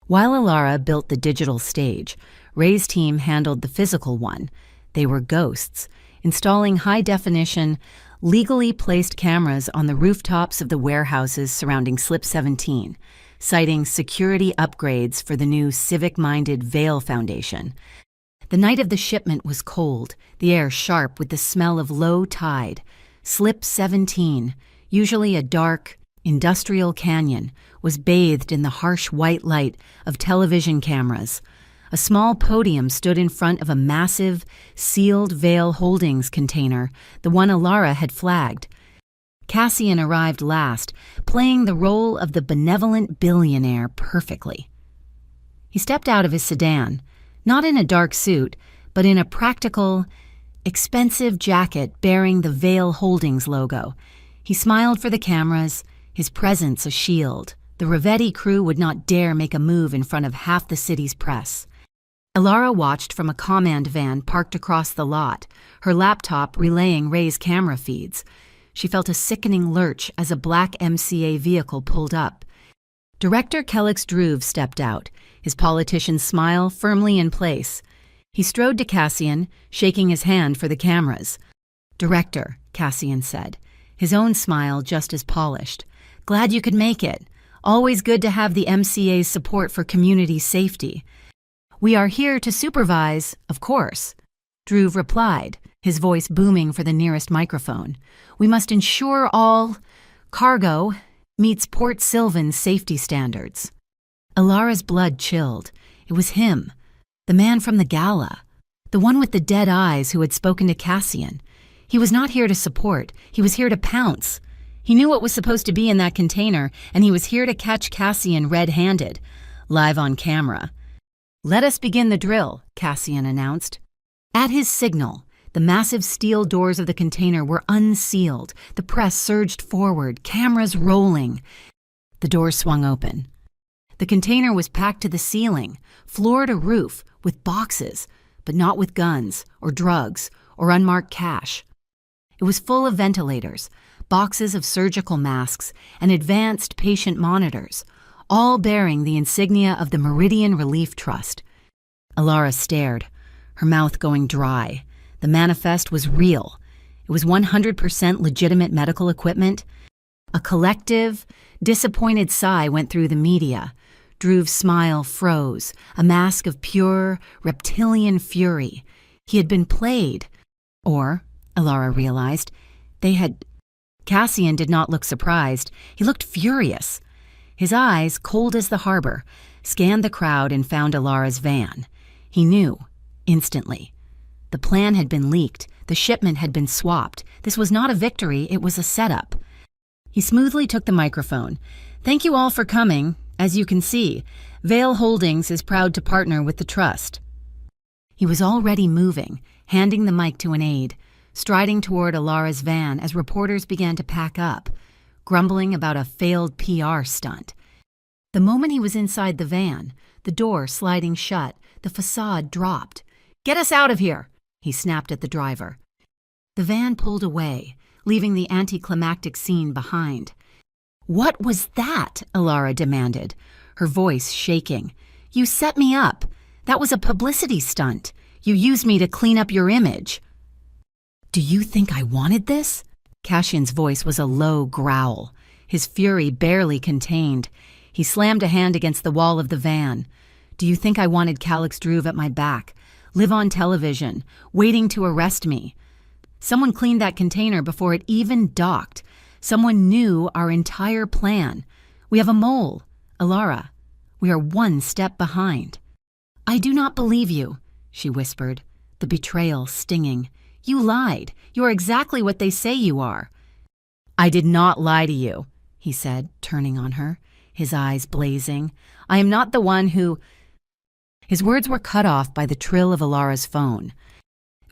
While Alara built the digital stage, Ray's team handled the physical one. They were ghosts, installing high-definition, legally placed cameras on the rooftops of the warehouses surrounding Slip 17, citing security upgrades for the new civic-minded Vale Foundation. The night of the shipment was cold, the air sharp with the smell of low tide. Slip 17, usually a dark, industrial canyon, was bathed in the harsh white light of television cameras. A small podium stood in front of a massive, sealed Vale Holdings container, the one Alara had flagged. Cassian arrived last, playing the role of the benevolent billionaire perfectly. He stepped out of his sedan, not in a dark suit, but in a practical, expensive jacket bearing the Vale Holdings logo. He smiled for the cameras, his presence a shield. The Rivetti crew would not dare make a move in front of half the city's press. Alara watched from a command van parked across the lot, her laptop relaying Ray's camera feeds. She felt a sickening lurch as a black MCA vehicle pulled up. Director Kelix Druve stepped out, his politician's smile firmly in place. He strode to Cassian, shaking his hand for the cameras. "Director," Cassian said, his own smile just as polished. "Glad you could make it. Always good to have the MCA's support for community safety." "We are here to supervise, of course," Druve replied, his voice booming for the nearest microphone. "We must ensure all cargo meets Port Sylvan's safety standards." Alara's blood chilled. It was him, the man from the gala, the one with the dead eyes who had spoken to Cassian. He was not here to support, he was here to pounce. He knew what was supposed to be in that container, and he was here to catch Cassian red-handed, live on camera. "Let us begin the drill," Cassian announced. At his signal, the massive steel doors of the container were unsealed. The press surged forward, cameras rolling. The doors swung open. The container was packed to the ceiling, floor to roof, with boxes, but not with guns, or drugs, or unmarked cash. It was full of ventilators, boxes of surgical masks, and advanced patient monitors, all bearing the insignia of the Meridian Relief Trust. Alara stared, her mouth going dry. The manifest was real. It was 100% legitimate medical equipment. A collective, disappointed sigh went through the media. Druve's smile froze, a mask of pure, reptilian fury. He had been played. Or, Alara realized, they had... Cassian did not look surprised. He looked furious. His eyes, cold as the harbor, scanned the crowd and found Alara's van. He knew, instantly. The plan had been leaked. The shipment had been swapped. This was not a victory, it was a setup. He smoothly took the microphone. "Thank you all for coming. As you can see, Vale Holdings is proud to partner with the Trust." He was already moving, handing the mic to an aide, striding toward Alara's van as reporters began to pack up, grumbling about a failed PR stunt. The moment he was inside the van, the door sliding shut, the facade dropped. "Get us out of here!" he snapped at the driver. The van pulled away, leaving the anticlimactic scene behind. "What was that?" Alara demanded, her voice shaking. "You set me up. That was a publicity stunt. You used me to clean up your image." "Do you think I wanted this?" Cassian's voice was a low growl, his fury barely contained. He slammed a hand against the wall of the van. "Do you think I wanted Kelix Druve at my back, live on television, waiting to arrest me? Someone cleaned that container before it even docked. Someone knew our entire plan. We have a mole, Alara. We are one step behind." "I do not believe you," she whispered, the betrayal stinging. "You lied. You are exactly what they say you are." "I did not lie to you," he said, turning on her, his eyes blazing. "I am not the one who—" His words were cut off by the trill of Alara's phone.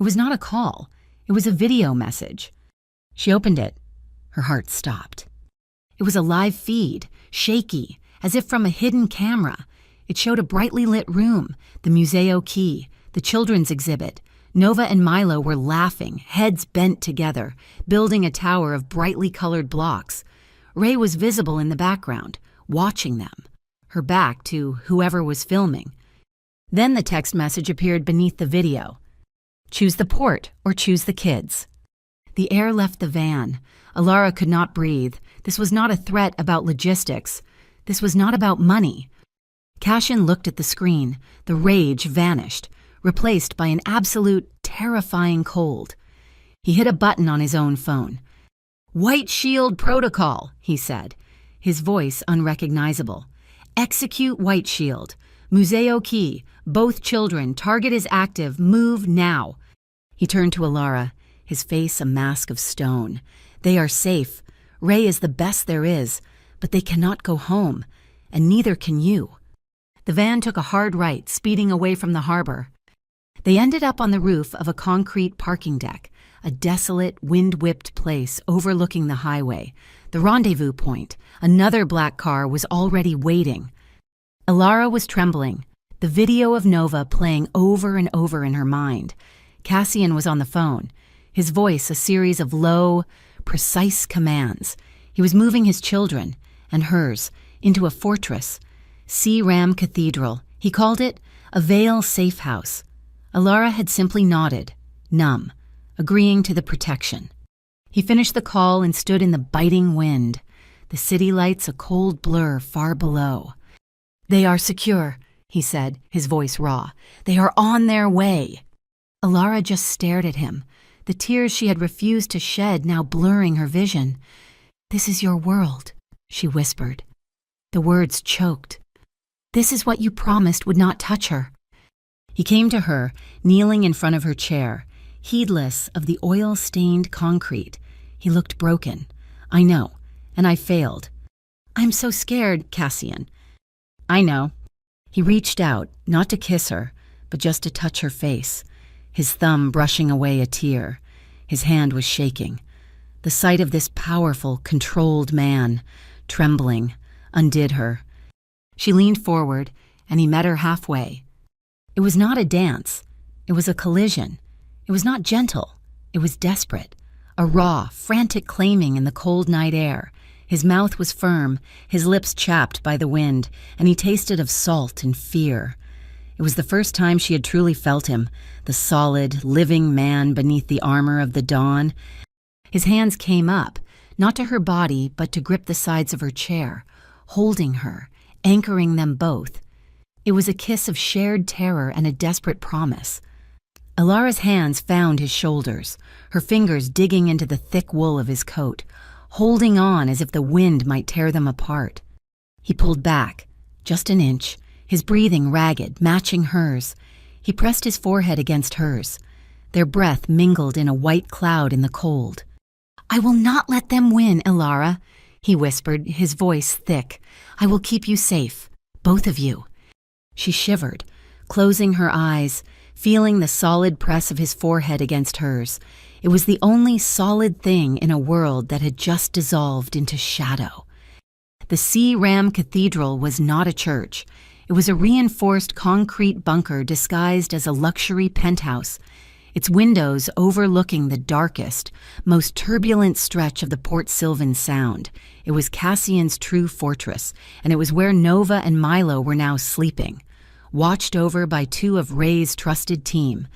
It was not a call. It was a video message. She opened it. Her heart stopped. It was a live feed, shaky, as if from a hidden camera. It showed a brightly lit room, the Museo Key, the children's exhibit. Nova and Milo were laughing, heads bent together, building a tower of brightly colored blocks. Ray was visible in the background, watching them, her back to whoever was filming. Then the text message appeared beneath the video. "Choose the port or choose the kids." The air left the van. Alara could not breathe. This was not a threat about logistics. This was not about money. Cassian looked at the screen. The rage vanished, replaced by an absolute, terrifying cold. He hit a button on his own phone. "White Shield Protocol," he said, his voice unrecognizable. "Execute White Shield. Museo Key. Both children. Target is active. Move now." He turned to Alara, his face a mask of stone. "They are safe. Ray is the best there is, but they cannot go home, and neither can you." The van took a hard right, speeding away from the harbor. They ended up on the roof of a concrete parking deck, a desolate, wind-whipped place overlooking the highway. The rendezvous point, another black car, was already waiting. Alara was trembling, the video of Nova playing over and over in her mind. Cassian was on the phone, his voice a series of low, precise commands. He was moving his children, and hers, into a fortress. Ram Cathedral. He called it a Vale safe house. Alara had simply nodded, numb, agreeing to the protection. He finished the call and stood in the biting wind, the city lights a cold blur far below. "They are secure," he said, his voice raw. "They are on their way." Alara just stared at him, the tears she had refused to shed now blurring her vision. "This is your world," she whispered. The words choked. "This is what you promised would not touch her." He came to her, kneeling in front of her chair, heedless of the oil-stained concrete. He looked broken. "I know, and I failed. I'm so scared, Cassian." "I know." He reached out, not to kiss her, but just to touch her face, his thumb brushing away a tear. His hand was shaking. The sight of this powerful, controlled man, trembling, undid her. She leaned forward, and he met her halfway. It was not a dance. It was a collision. It was not gentle. It was desperate. A raw, frantic claiming in the cold night air. His mouth was firm, his lips chapped by the wind, and he tasted of salt and fear. It was the first time she had truly felt him, the solid, living man beneath the armor of the dawn. His hands came up, not to her body, but to grip the sides of her chair, holding her, anchoring them both. It was a kiss of shared terror and a desperate promise. Alara's hands found his shoulders, her fingers digging into the thick wool of his coat, holding on as if the wind might tear them apart. He pulled back, just an inch, his breathing ragged, matching hers. He pressed his forehead against hers. Their breath mingled in a white cloud in the cold. "I will not let them win, Alara," he whispered, his voice thick. "I will keep you safe, both of you." She shivered, closing her eyes, feeling the solid press of his forehead against hers. It was the only solid thing in a world that had just dissolved into shadow. The Ram Cathedral was not a church. It was a reinforced concrete bunker disguised as a luxury penthouse, its windows overlooking the darkest, most turbulent stretch of the Port Sylvan Sound. It was Cassian's true fortress, and it was where Nova and Milo were now sleeping, watched over by two of Ray's trusted team.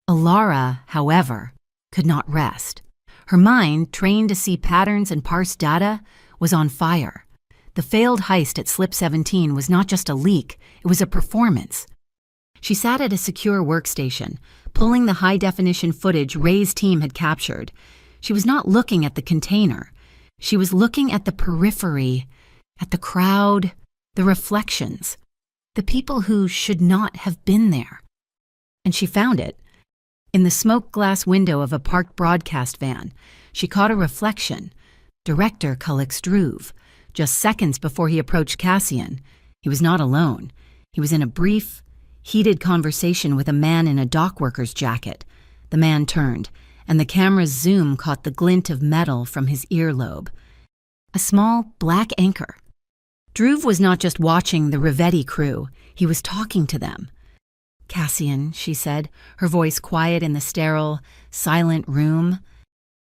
Alara, however, could not rest. Her mind, trained to see patterns and parse data, was on fire. The failed heist at Slip 17 was not just a leak, it was a performance. She sat at a secure workstation, pulling the high-definition footage Ray's team had captured. She was not looking at the container. She was looking at the periphery, at the crowd, the reflections, the people who should not have been there. And she found it. In the smoke glass window of a parked broadcast van, she caught a reflection. Director Culix Druve. Just seconds before he approached Cassian, he was not alone. He was in a brief, heated conversation with a man in a dockworker's jacket. The man turned, and the camera's zoom caught the glint of metal from his earlobe. A small, black anchor. Druve was not just watching the Rivetti crew, he was talking to them. "Cassian," she said, her voice quiet in the sterile, silent room.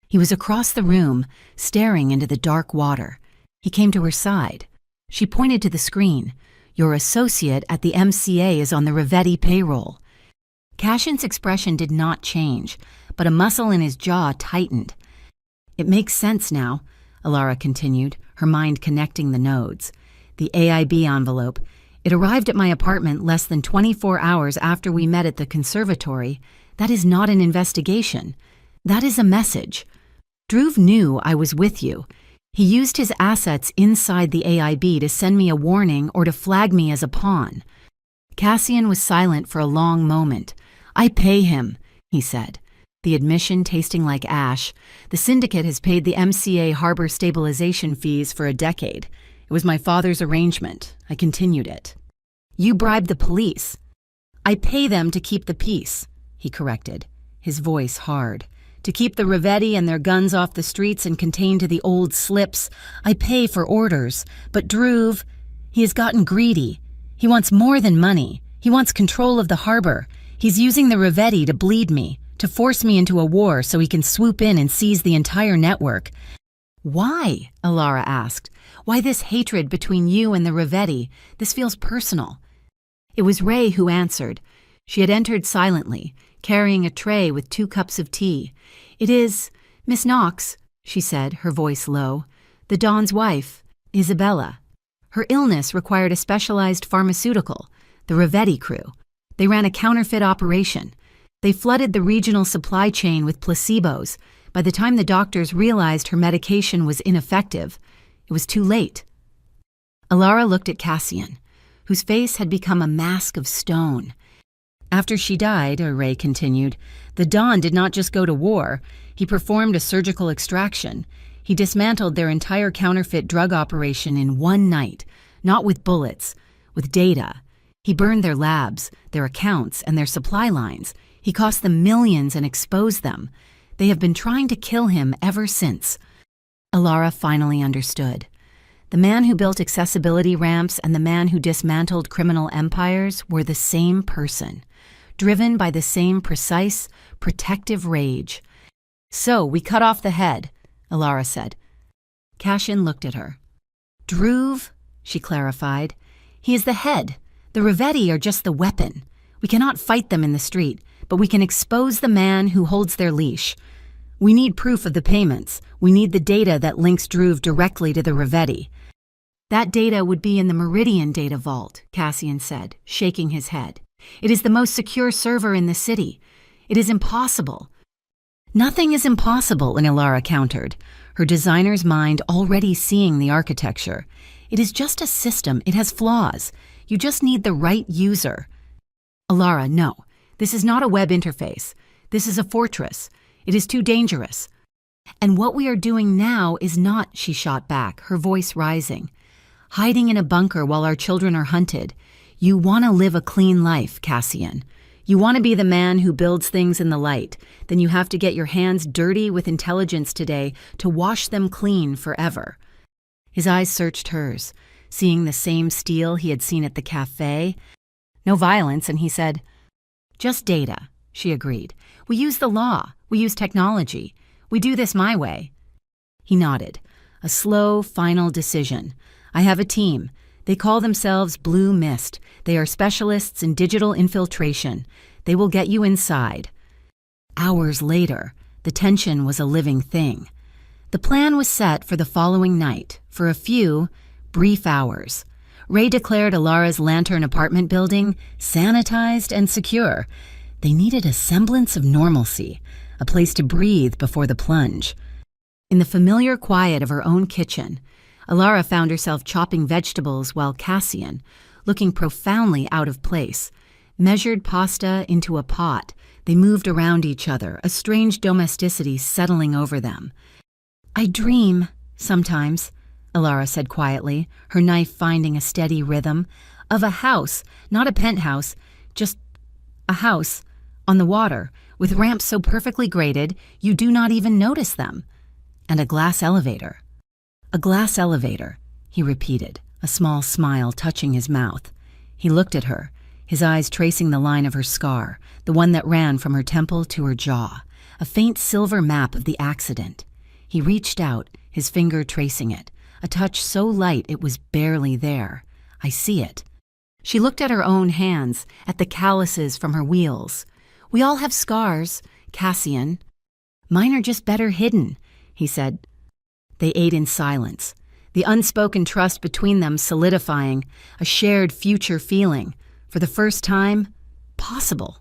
He was across the room, staring into the dark water. He came to her side. She pointed to the screen. "Your associate at the MCA is on the Rivetti payroll." Cassian's expression did not change, but a muscle in his jaw tightened. "It makes sense now," Alara continued, her mind connecting the nodes. "The AIB envelope. It arrived at my apartment less than 24 hours after we met at the conservatory. That is not an investigation. That is a message. Druve knew I was with you. He used his assets inside the AIB to send me a warning or to flag me as a pawn." Cassian was silent for a long moment. "I pay him," he said, the admission tasting like ash. "The syndicate has paid the MCA harbor stabilization fees for a decade. It was my father's arrangement. I continued it." "You bribed the police." "I pay them to keep the peace," he corrected, his voice hard. "To keep the Rivetti and their guns off the streets and contained to the old slips. I pay for orders. But Druve, he has gotten greedy. He wants more than money. He wants control of the harbor. He's using the Rivetti to bleed me, to force me into a war so he can swoop in and seize the entire network. Why? Alara asked. Why this hatred between you and the Rivetti? This feels personal. It was Ray who answered. She had entered silently, carrying a tray with 2 cups of tea. It is Miss Knox, she said, her voice low. The Don's wife, Isabella. Her illness required a specialized pharmaceutical, the Rivetti crew. They ran a counterfeit operation. They flooded the regional supply chain with placebos. By the time the doctors realized her medication was ineffective, it was too late. Alara looked at Cassian, whose face had become a mask of stone. After she died, Ray continued, the Don did not just go to war. He performed a surgical extraction. He dismantled their entire counterfeit drug operation in one night, not with bullets, with data. He burned their labs, their accounts, and their supply lines. He cost them millions and exposed them. They have been trying to kill him ever since. Alara finally understood. The man who built accessibility ramps and the man who dismantled criminal empires were the same person, driven by the same precise, protective rage. So we cut off the head, Alara said. Cassian looked at her. Druve, she clarified. He is the head. The Rivetti are just the weapon. We cannot fight them in the street, but we can expose the man who holds their leash. We need proof of the payments. We need the data that links Druve directly to the Rivetti. That data would be in the Meridian data vault, Cassian said, shaking his head. It is the most secure server in the city. It is impossible. Nothing is impossible, Alara countered, her designer's mind already seeing the architecture. It is just a system. It has flaws. You just need the right user. Alara, no. This is not a web interface. This is a fortress. It is too dangerous. And what we are doing now is not, she shot back, her voice rising. Hiding in a bunker while our children are hunted. You want to live a clean life, Cassian. You want to be the man who builds things in the light. Then you have to get your hands dirty with intelligence today to wash them clean forever. His eyes searched hers, seeing the same steel he had seen at the café. No violence, and he said, just data, she agreed. We use the law. We use technology. We do this my way. He nodded. A slow, final decision. I have a team. They call themselves Blue Mist. They are specialists in digital infiltration. They will get you inside. Hours later, the tension was a living thing. The plan was set for the following night, for a few, brief hours. Ray declared Alara's Lantern apartment building sanitized and secure. They needed a semblance of normalcy, a place to breathe before the plunge. In the familiar quiet of her own kitchen, Alara found herself chopping vegetables while Cassian, looking profoundly out of place, measured pasta into a pot. They moved around each other, a strange domesticity settling over them. I dream, sometimes, Alara said quietly, her knife finding a steady rhythm, of a house, not a penthouse, just a house, on the water, with ramps so perfectly graded you do not even notice them, and a glass elevator. A glass elevator, he repeated, a small smile touching his mouth. He looked at her, his eyes tracing the line of her scar, the one that ran from her temple to her jaw, a faint silver map of the accident. He reached out, his finger tracing it, a touch so light it was barely there. I see it. She looked at her own hands, at the calluses from her wheels. We all have scars, Cassian. Mine are just better hidden, he said. They ate in silence, the unspoken trust between them solidifying, a shared future feeling, for the first time, possible.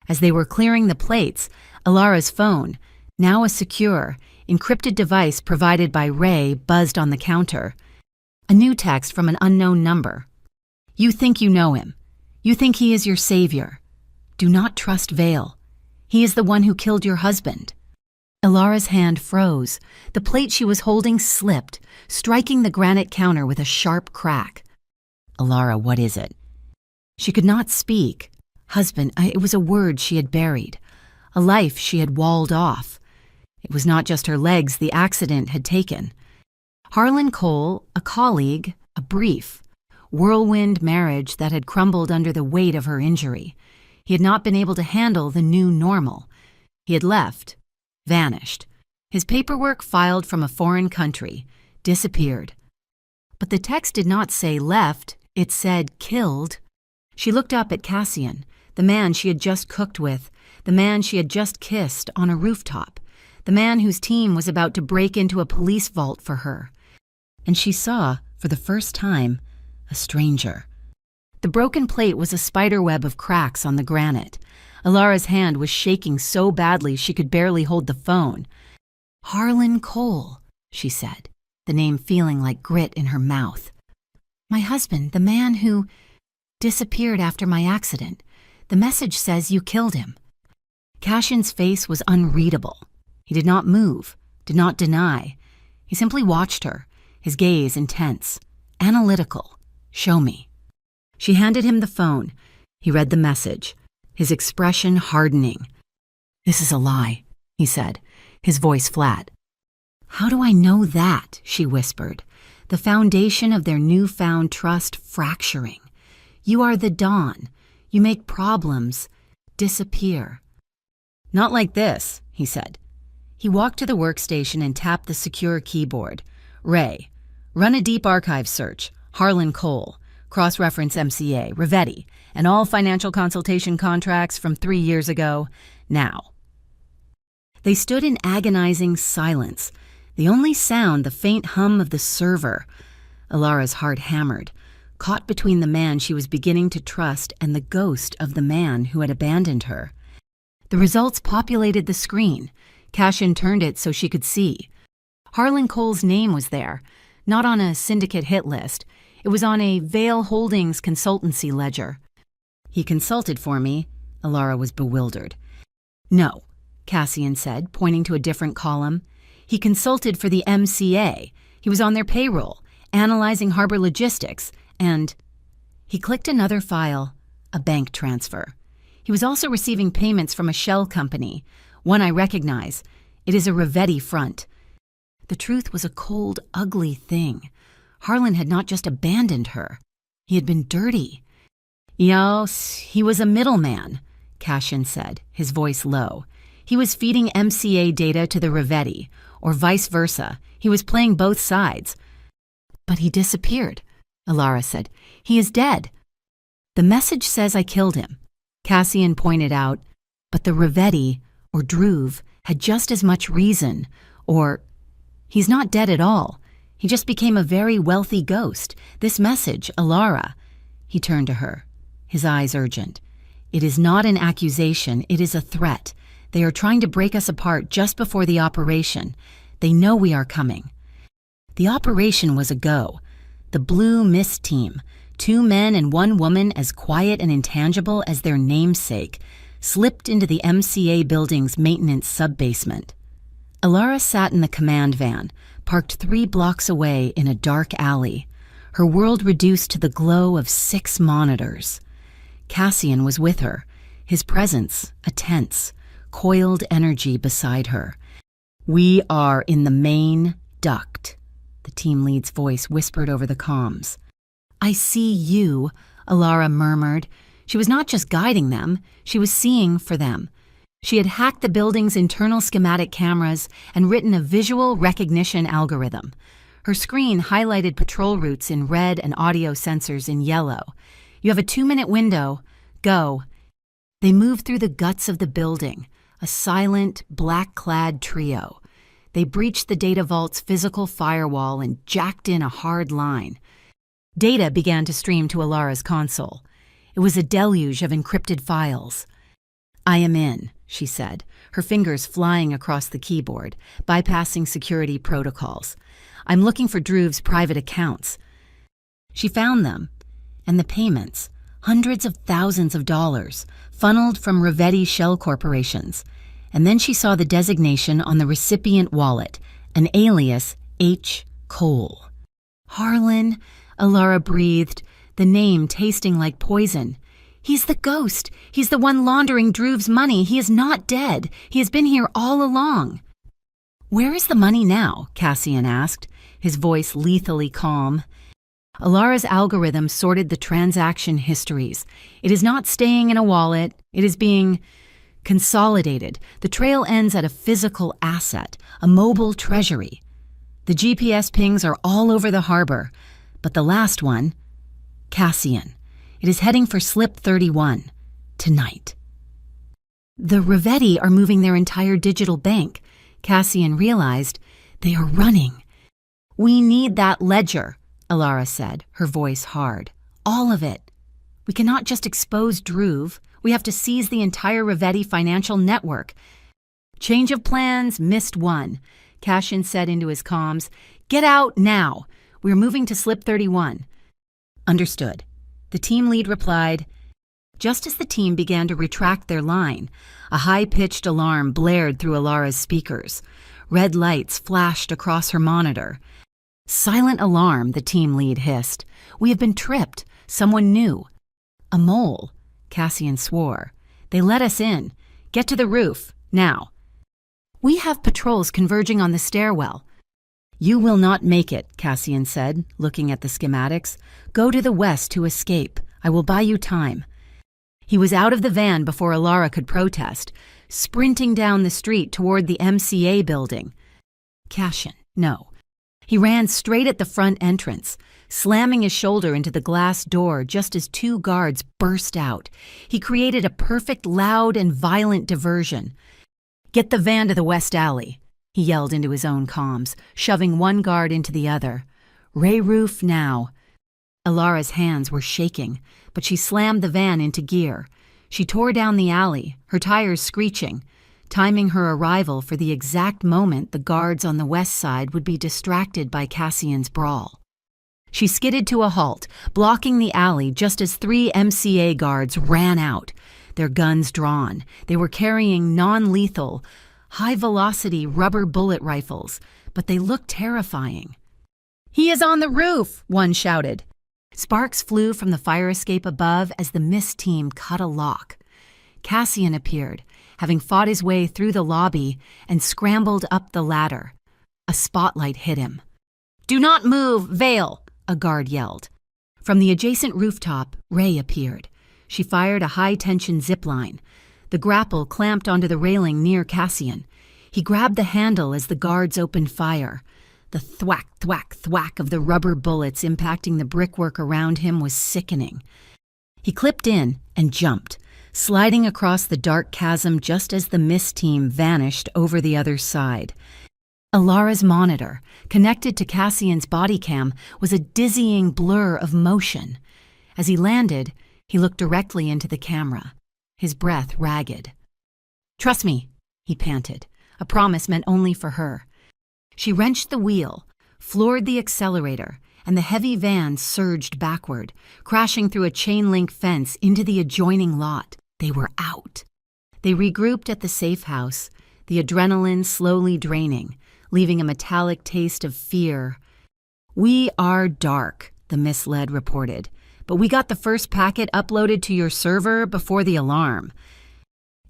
As they were clearing the plates, Alara's phone, now a secure, encrypted device provided by Ray, buzzed on the counter. A new text from an unknown number. You think you know him. You think he is your savior. Do not trust Vale. He is the one who killed your husband. Alara's hand froze. The plate she was holding slipped, striking the granite counter with a sharp crack. Alara, what is it? She could not speak. Husband, it was a word she had buried. A life she had walled off. It was not just her legs the accident had taken. Harlan Cole, a colleague, a brief. whirlwind marriage that had crumbled under the weight of her injury. He had not been able to handle the new normal. He had left, vanished. His paperwork filed from a foreign country, disappeared. But the text did not say left, it said killed. She looked up at Cassian, the man she had just cooked with, the man she had just kissed on a rooftop, the man whose team was about to break into a police vault for her. And she saw, for the first time, a stranger. The broken plate was a spiderweb of cracks on the granite. Alara's hand was shaking so badly she could barely hold the phone. "Harlan Cole," she said, the name feeling like grit in her mouth. "My husband, the man who disappeared after my accident. The message says you killed him." Cassian's face was unreadable. He did not move, did not deny. He simply watched her, his gaze intense, analytical. "Show me." She handed him the phone. He read the message, his expression hardening. "This is a lie," he said, his voice flat. "How do I know that?" she whispered, the foundation of their newfound trust fracturing. "You are the dawn. You make problems disappear." "Not like this," he said. He walked to the workstation and tapped the secure keyboard. "Ray, run a deep archive search. Harlan Cole, cross-reference MCA, Rivetti, and all financial consultation contracts from 3 years ago, now." They stood in agonizing silence, the only sound the faint hum of the server. Alara's heart hammered, caught between the man she was beginning to trust and the ghost of the man who had abandoned her. The results populated the screen. Cassian turned it so she could see. Harlan Cole's name was there, not on a syndicate hit list. It was on a Vale Holdings consultancy ledger. "He consulted for me." Alara was bewildered. "No," Cassian said, pointing to a different column. "He consulted for the MCA. He was on their payroll, analyzing harbor logistics, and..." He clicked another file, a bank transfer. "He was also receiving payments from a shell company, one I recognize. It is a Rivetti front." The truth was a cold, ugly thing. Harlan had not just abandoned her. He had been dirty. "Yes, he was a middleman," Cassian said, his voice low. "He was feeding MCA data to the Rivetti, or vice versa. He was playing both sides." "But he disappeared," Alara said. "He is dead." "The message says I killed him," Cassian pointed out. "But the Rivetti, or Druve, had just as much reason, or... He's not dead at all. He just became a very wealthy ghost. This message, Alara..." He turned to her, his eyes urgent. "It is not an accusation, it is a threat. They are trying to break us apart just before the operation. They know we are coming." The operation was a go. The Blue Mist team, 2 men and 1 woman as quiet and intangible as their namesake, slipped into the MCA building's maintenance sub-basement. Alara sat in the command van, parked 3 blocks away in a dark alley, her world reduced to the glow of 6 monitors. Cassian was with her, his presence a tense, coiled energy beside her. "We are in the main duct," the team lead's voice whispered over the comms. "I see you," Alara murmured. She was not just guiding them, she was seeing for them. She had hacked the building's internal schematic cameras and written a visual recognition algorithm. Her screen highlighted patrol routes in red and audio sensors in yellow. "You have a 2-minute window. Go." They moved through the guts of the building, a silent, black-clad trio. They breached the data vault's physical firewall and jacked in a hard line. Data began to stream to Alara's console. It was a deluge of encrypted files. "I am in," she said, her fingers flying across the keyboard, bypassing security protocols. "I'm looking for Druve's private accounts." She found them, and the payments, hundreds of thousands of dollars, funneled from Rivetti shell corporations. And then she saw the designation on the recipient wallet, an alias H. Cole. "Harlan," Alara breathed, the name tasting like poison. "He's the ghost. He's the one laundering Druve's money. He is not dead. He has been here all along." "Where is the money now?" Cassian asked, his voice lethally calm. Alara's algorithm sorted the transaction histories. It is not staying in a wallet. It is being consolidated. The trail ends at a physical asset, a mobile treasury. The GPS pings are all over the harbor, but the last one, Cassian, it is heading for Slip 31, tonight. The Rivetti are moving their entire digital bank. Cassian realized they are running. We need that ledger, Alara said, her voice hard. All of it. We cannot just expose Druve. We have to seize the entire Rivetti financial network. Change of plans, missed one. Cassian said into his comms, "Get out now. We're moving to Slip 31. Understood. The team lead replied. Just as the team began to retract their line, a high-pitched alarm blared through Alara's speakers. Red lights flashed across her monitor. Silent alarm, the team lead hissed. We have been tripped. Someone new. A mole, Cassian swore. They let us in. Get to the roof, now. We have patrols converging on the stairwell. You will not make it, Cassian said, looking at the schematics. Go to the west to escape. I will buy you time. He was out of the van before Alara could protest, sprinting down the street toward the MCA building. Cassian, no. He ran straight at the front entrance, slamming his shoulder into the glass door just as two guards burst out. He created a perfect, loud, and violent diversion. Get the van to the west alley, he yelled into his own comms, shoving one guard into the other. Ray roof now. Alara's hands were shaking, but she slammed the van into gear. She tore down the alley, her tires screeching, timing her arrival for the exact moment the guards on the west side would be distracted by Cassian's brawl. She skidded to a halt, blocking the alley just as 3 MCA guards ran out, their guns drawn. They were carrying non-lethal, high-velocity rubber bullet rifles, but they looked terrifying. He is on the roof, one shouted. Sparks flew from the fire escape above as the mist team cut a lock. Cassian appeared, having fought his way through the lobby and scrambled up the ladder. A spotlight hit him. Do not move, Vale, a guard yelled. From the adjacent rooftop, Ray appeared. She fired a high-tension zipline. The grapple clamped onto the railing near Cassian. He grabbed the handle as the guards opened fire. The thwack, thwack, thwack of the rubber bullets impacting the brickwork around him was sickening. He clipped in and jumped, sliding across the dark chasm just as the mist team vanished over the other side. Alara's monitor, connected to Cassian's body cam, was a dizzying blur of motion. As he landed, he looked directly into the camera, his breath ragged. Trust me, he panted, a promise meant only for her. She wrenched the wheel, floored the accelerator, and the heavy van surged backward, crashing through a chain-link fence into the adjoining lot. They were out. They regrouped at the safe house, the adrenaline slowly draining, leaving a metallic taste of fear. We are dark, the misled reported, but we got the first packet uploaded to your server before the alarm.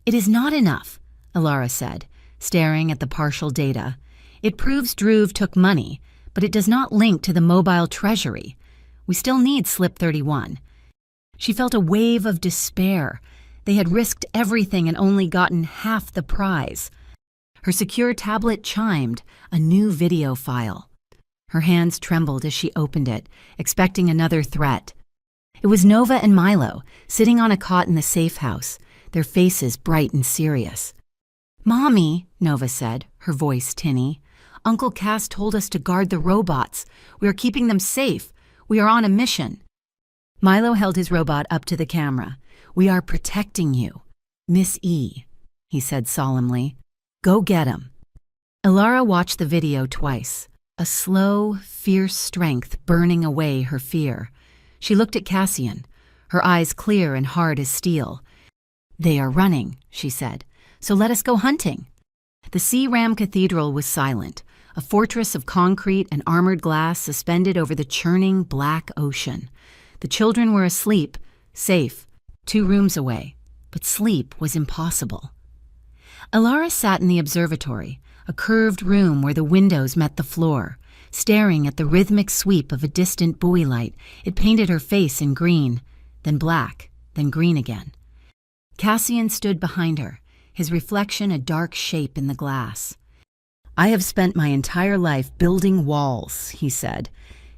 It is not enough, Alara said, staring at the partial data. It proves Druve took money, but it does not link to the mobile treasury. We still need Slip 31. She felt a wave of despair. They had risked everything and only gotten half the prize. Her secure tablet chimed, a new video file. Her hands trembled as she opened it, expecting another threat. It was Nova and Milo, sitting on a cot in the safe house, their faces bright and serious. Mommy, Nova said, her voice tinny. Uncle Cass told us to guard the robots. We are keeping them safe. We are on a mission. Milo held his robot up to the camera. We are protecting you. Miss E, he said solemnly. Go get him. Alara watched the video twice, a slow, fierce strength burning away her fear. She looked at Cassian, her eyes clear and hard as steel. They are running, she said, so let us go hunting. The C-Ram Cathedral was silent, a fortress of concrete and armored glass suspended over the churning black ocean. The children were asleep, safe, 2 rooms away, but sleep was impossible. Alara sat in the observatory, a curved room where the windows met the floor. staring at the rhythmic sweep of a distant buoy light. It painted her face in green, then black, then green again. Cassian stood behind her, his reflection a dark shape in the glass. "I have spent my entire life building walls," he said,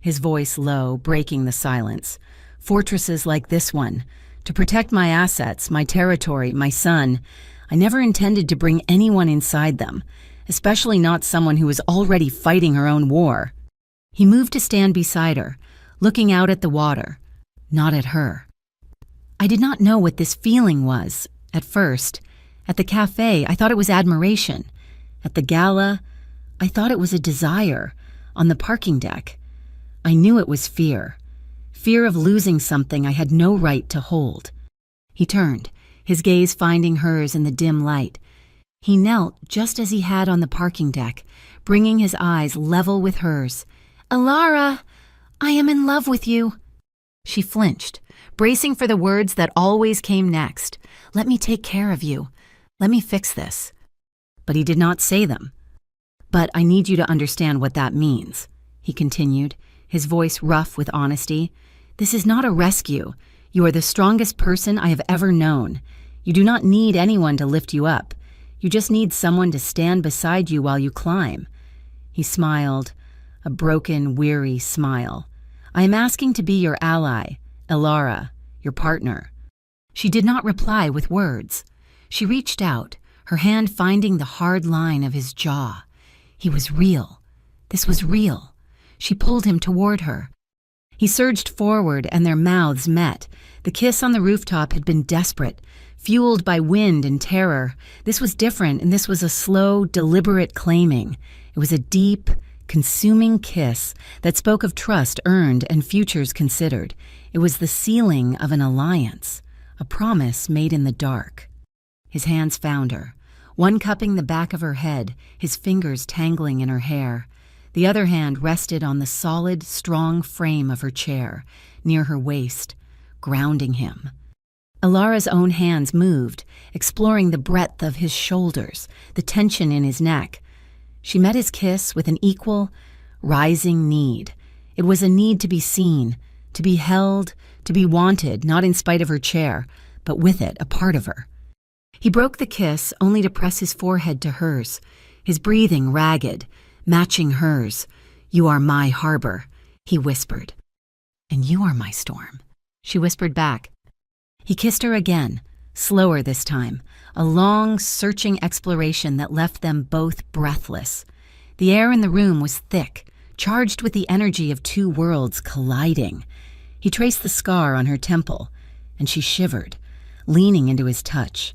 his voice low, breaking the silence. "Fortresses like this one, to protect my assets, my territory, my son. I never intended to bring anyone inside them, especially not someone who was already fighting her own war." He moved to stand beside her, looking out at the water, not at her. "I did not know what this feeling was, at first. At the cafe, I thought it was admiration. At the gala, I thought it was a desire. On the parking deck, I knew it was fear. Fear of losing something I had no right to hold." He turned, his gaze finding hers in the dim light. He knelt just as he had on the parking deck, bringing his eyes level with hers. "Alara, I am in love with you." She flinched, bracing for the words that always came next. "Let me take care of you. Let me fix this." But he did not say them. "But I need you to understand what that means," he continued, his voice rough with honesty. "This is not a rescue. You are the strongest person I have ever known. You do not need anyone to lift you up. You just need someone to stand beside you while you climb." He smiled, a broken, weary smile. "I am asking to be your ally, Alara, your partner." She did not reply with words. She reached out, her hand finding the hard line of his jaw. He was real. This was real. She pulled him toward her. He surged forward and their mouths met. The kiss on the rooftop had been desperate, fueled by wind and terror. This was different, and this was a slow, deliberate claiming. It was a deep, consuming kiss that spoke of trust earned and futures considered. It was the sealing of an alliance, a promise made in the dark. His hands found her, one cupping the back of her head, his fingers tangling in her hair. The other hand rested on the solid, strong frame of her chair, near her waist, grounding him. Alara's own hands moved, exploring the breadth of his shoulders, the tension in his neck. She met his kiss with an equal, rising need. It was a need to be seen, to be held, to be wanted, not in spite of her chair, but with it, a part of her. He broke the kiss only to press his forehead to hers, his breathing ragged, matching hers. "You are my harbor," he whispered. "And you are my storm," she whispered back. He kissed her again, slower this time, a long, searching exploration that left them both breathless. The air in the room was thick, charged with the energy of two worlds colliding. He traced the scar on her temple, and she shivered, leaning into his touch.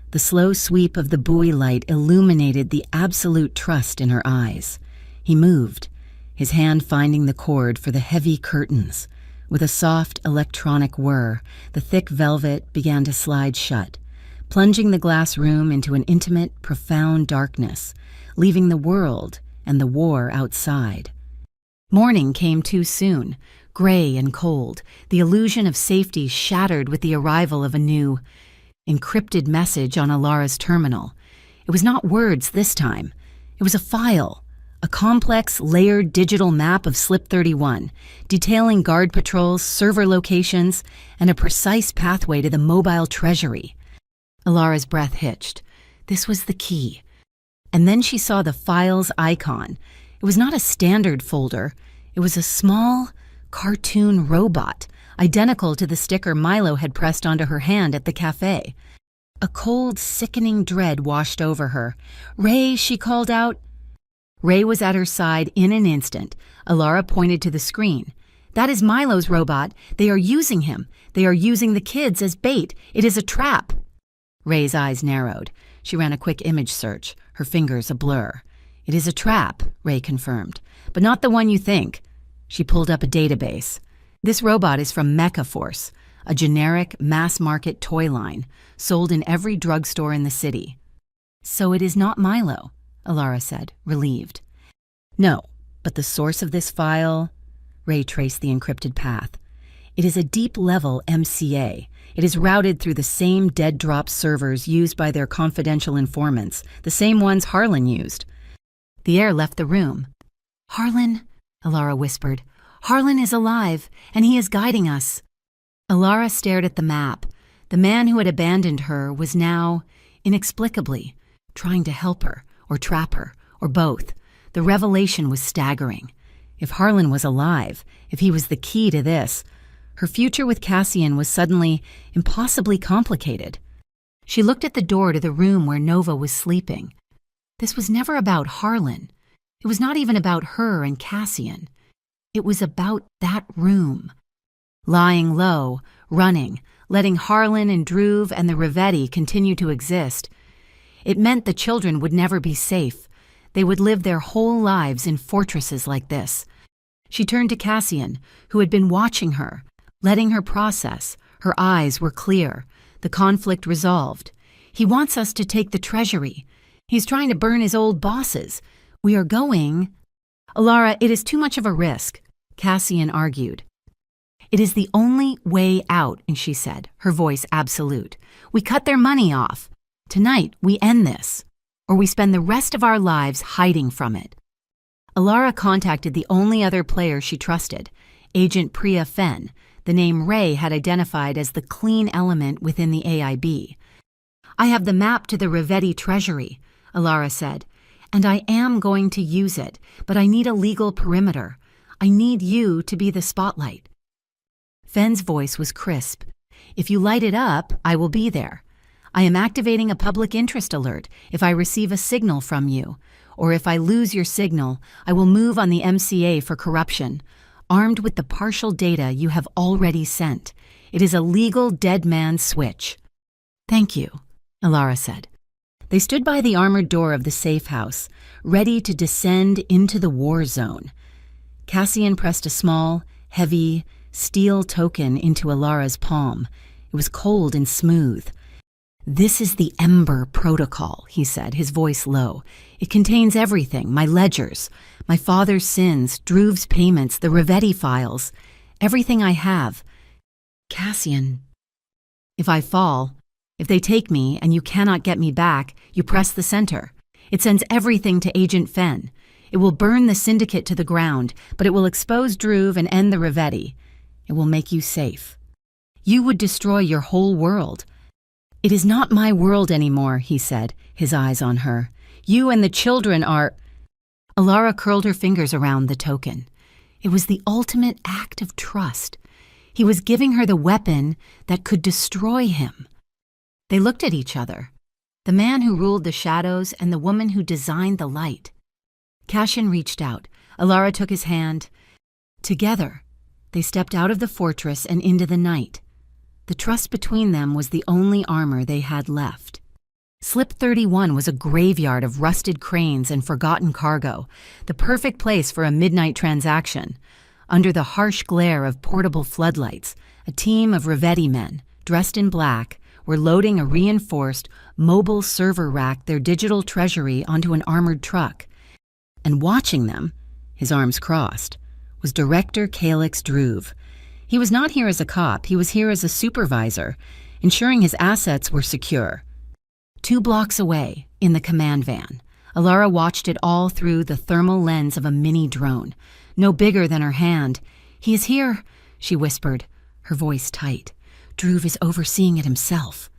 The slow sweep of the buoy light illuminated the absolute trust in her eyes. He moved, his hand finding the cord for the heavy curtains. With a soft electronic whir, the thick velvet began to slide shut, plunging the glass room into an intimate, profound darkness, leaving the world and the war outside. Morning came too soon, gray and cold, the illusion of safety shattered with the arrival of a new, encrypted message on Alara's terminal. It was not words this time. It was a file, a complex, layered digital map of Slip 31, detailing guard patrols, server locations, and a precise pathway to the mobile treasury. Alara's breath hitched. This was the key. And then she saw the file's icon. It was not a standard folder. It was a small, cartoon robot, identical to the sticker Milo had pressed onto her hand at the cafe. A cold, sickening dread washed over her. "Ray," she called out. Ray was at her side in an instant. Alara pointed to the screen. "That is Milo's robot. They are using him. They are using the kids as bait. It is a trap." Ray's eyes narrowed. She ran a quick image search, her fingers a blur. "It is a trap," Ray confirmed, "but not the one you think." She pulled up a database. "This robot is from Mecha Force, a generic, mass-market toy line, sold in every drugstore in the city." "So it is not Milo," Alara said, relieved. "No, but the source of this file..." Ray traced the encrypted path. "It is a deep-level MCA. It is routed through the same dead-drop servers used by their confidential informants, the same ones Harlan used." The air left the room. "Harlan," Alara whispered. "Harlan is alive, and he is guiding us." Alara stared at the map. The man who had abandoned her was now, inexplicably, trying to help her, or trap her, or both. The revelation was staggering. If Harlan was alive, if he was the key to this, her future with Cassian was suddenly impossibly complicated. She looked at the door to the room where Nova was sleeping. This was never about Harlan. It was not even about her and Cassian. It was about that room. Lying low, running, letting Harlan and Druve and the Rivetti continue to exist. It meant the children would never be safe. They would live their whole lives in fortresses like this. She turned to Cassian, who had been watching her, letting her process. Her eyes were clear, the conflict resolved. "He wants us to take the treasury. He's trying to burn his old bosses. We are going—" "Alara, it is too much of a risk," Cassian argued. "It is the only way out," she said, her voice absolute. "We cut their money off. Tonight, we end this, or we spend the rest of our lives hiding from it." Alara contacted the only other player she trusted, Agent Priya Fenn, the name Ray had identified as the clean element within the AIB. "I have the map to the Rivetti treasury," Alara said, "and I am going to use it, but I need a legal perimeter. I need you to be the spotlight." Fenn's voice was crisp. "If you light it up, I will be there. I am activating a public interest alert if I receive a signal from you, or if I lose your signal, I will move on the MCA for corruption, armed with the partial data you have already sent. It is a legal dead man switch." "Thank you," Alara said. They stood by the armored door of the safe house, ready to descend into the war zone. Cassian pressed a small, heavy, steel token into Alara's palm. It was cold and smooth. "This is the Ember Protocol," he said, his voice low. "It contains everything, my ledgers, my father's sins, Druve's payments, the Rivetti files, everything I have. Cassian, if I fall, if they take me and you cannot get me back, you press the center. It sends everything to Agent Fenn. It will burn the syndicate to the ground, but it will expose Druve and end the Rivetti. It will make you safe. You would destroy your whole world." "It is not my world anymore," he said, his eyes on her. "You and the children are—" Alara curled her fingers around the token. It was the ultimate act of trust. He was giving her the weapon that could destroy him. They looked at each other, the man who ruled the shadows and the woman who designed the light. Cassian reached out. Alara took his hand. Together, they stepped out of the fortress and into the night. The trust between them was the only armor they had left. Slip 31 was a graveyard of rusted cranes and forgotten cargo, the perfect place for a midnight transaction. Under the harsh glare of portable floodlights, a team of Rivetti men, dressed in black, were loading a reinforced, mobile server rack their digital treasury onto an armored truck. And watching them, his arms crossed, was Director Calix Druve. He was not here as a cop, he was here as a supervisor, ensuring his assets were secure. 2 blocks away, in the command van, Alara watched it all through the thermal lens of a mini drone, no bigger than her hand. "He is here," she whispered, her voice tight. "Druve is overseeing it himself."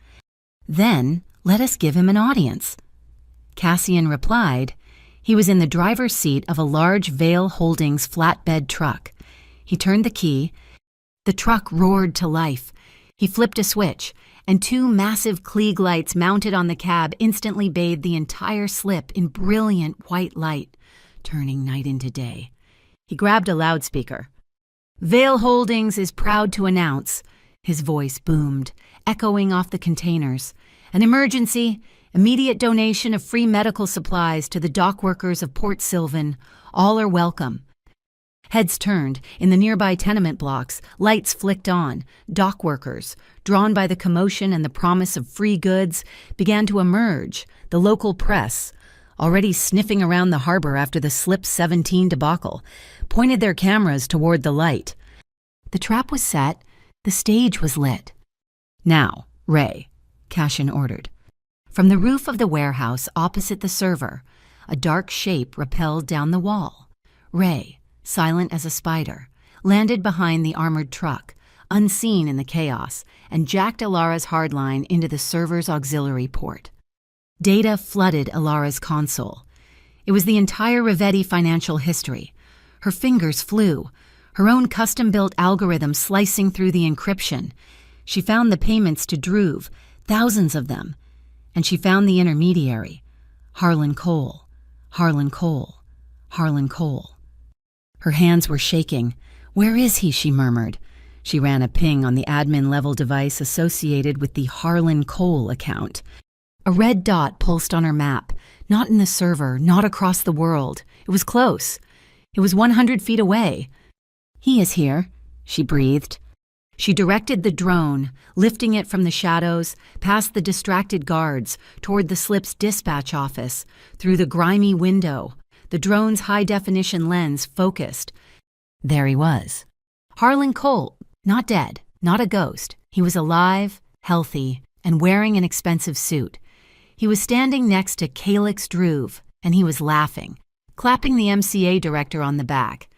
"Then, let us give him an audience." Cassian replied. He was in the driver's seat of a large Vale Holdings flatbed truck. He turned the key. The truck roared to life. He flipped a switch, and 2 massive Klieg lights mounted on the cab instantly bathed the entire slip in brilliant white light, turning night into day. He grabbed a loudspeaker. "Vale Holdings is proud to announce," his voice boomed, echoing off the containers, "an emergency, immediate donation of free medical supplies to the dock workers of Port Sylvan. All are welcome." Heads turned. In the nearby tenement blocks, lights flicked on. Dock workers, drawn by the commotion and the promise of free goods, began to emerge. The local press, already sniffing around the harbor after the Slip 17 debacle, pointed their cameras toward the light. The trap was set. The stage was lit. "Now, Ray," Cassian ordered. From the roof of the warehouse opposite the server, a dark shape rappelled down the wall. "Ray, silent as a spider, landed behind the armored truck, unseen in the chaos, and jacked Alara's hardline into the server's auxiliary port. Data flooded Alara's console. It was the entire Rivetti financial history. Her fingers flew, her own custom-built algorithm slicing through the encryption. She found the payments to Druve, thousands of them, and she found the intermediary, Harlan Cole, Harlan Cole, Harlan Cole. Her hands were shaking. "Where is he?" she murmured. She ran a ping on the admin-level device associated with the Harlan Cole account. A red dot pulsed on her map, not in the server, not across the world. It was close. It was 100 feet away. "He is here," she breathed. She directed the drone, lifting it from the shadows, past the distracted guards, toward the slip's dispatch office, through the grimy window. The drone's high-definition lens focused. There he was. Harlan Cole, not dead, not a ghost. He was alive, healthy, and wearing an expensive suit. He was standing next to Calix Druve, and he was laughing, clapping the MCA director on the back.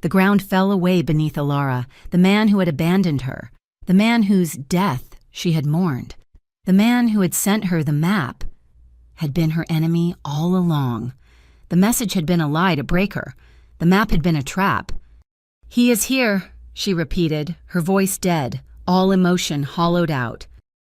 The ground fell away beneath Alara, the man who had abandoned her, the man whose death she had mourned, the man who had sent her the map, had been her enemy all along. The message had been a lie to break her. The map had been a trap. "He is here," she repeated, her voice dead, all emotion hollowed out.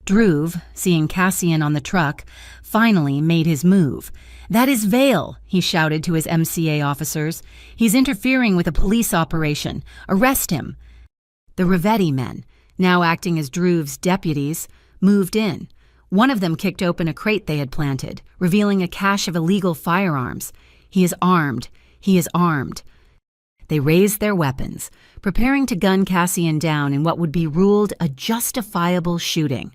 Druve, seeing Cassian on the truck, finally made his move. "That is Vale," he shouted to his MCA officers. "He's interfering with a police operation. Arrest him." The Rivetti men, now acting as Druve's deputies, moved in. One of them kicked open a crate they had planted, revealing a cache of illegal firearms. "He is armed. He is armed." They raised their weapons, preparing to gun Cassian down in what would be ruled a justifiable shooting.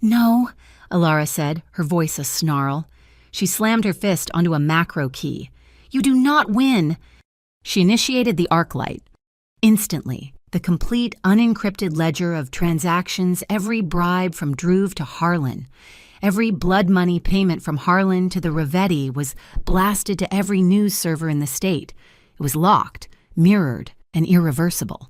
"No," Alara said, her voice a snarl. She slammed her fist onto a macro key. "You do not win." She initiated the arc light. Instantly, the complete unencrypted ledger of transactions, every bribe from Druve to Harlan, every blood money payment from Harlan to the Rivetti was blasted to every news server in the state. It was locked, mirrored, and irreversible.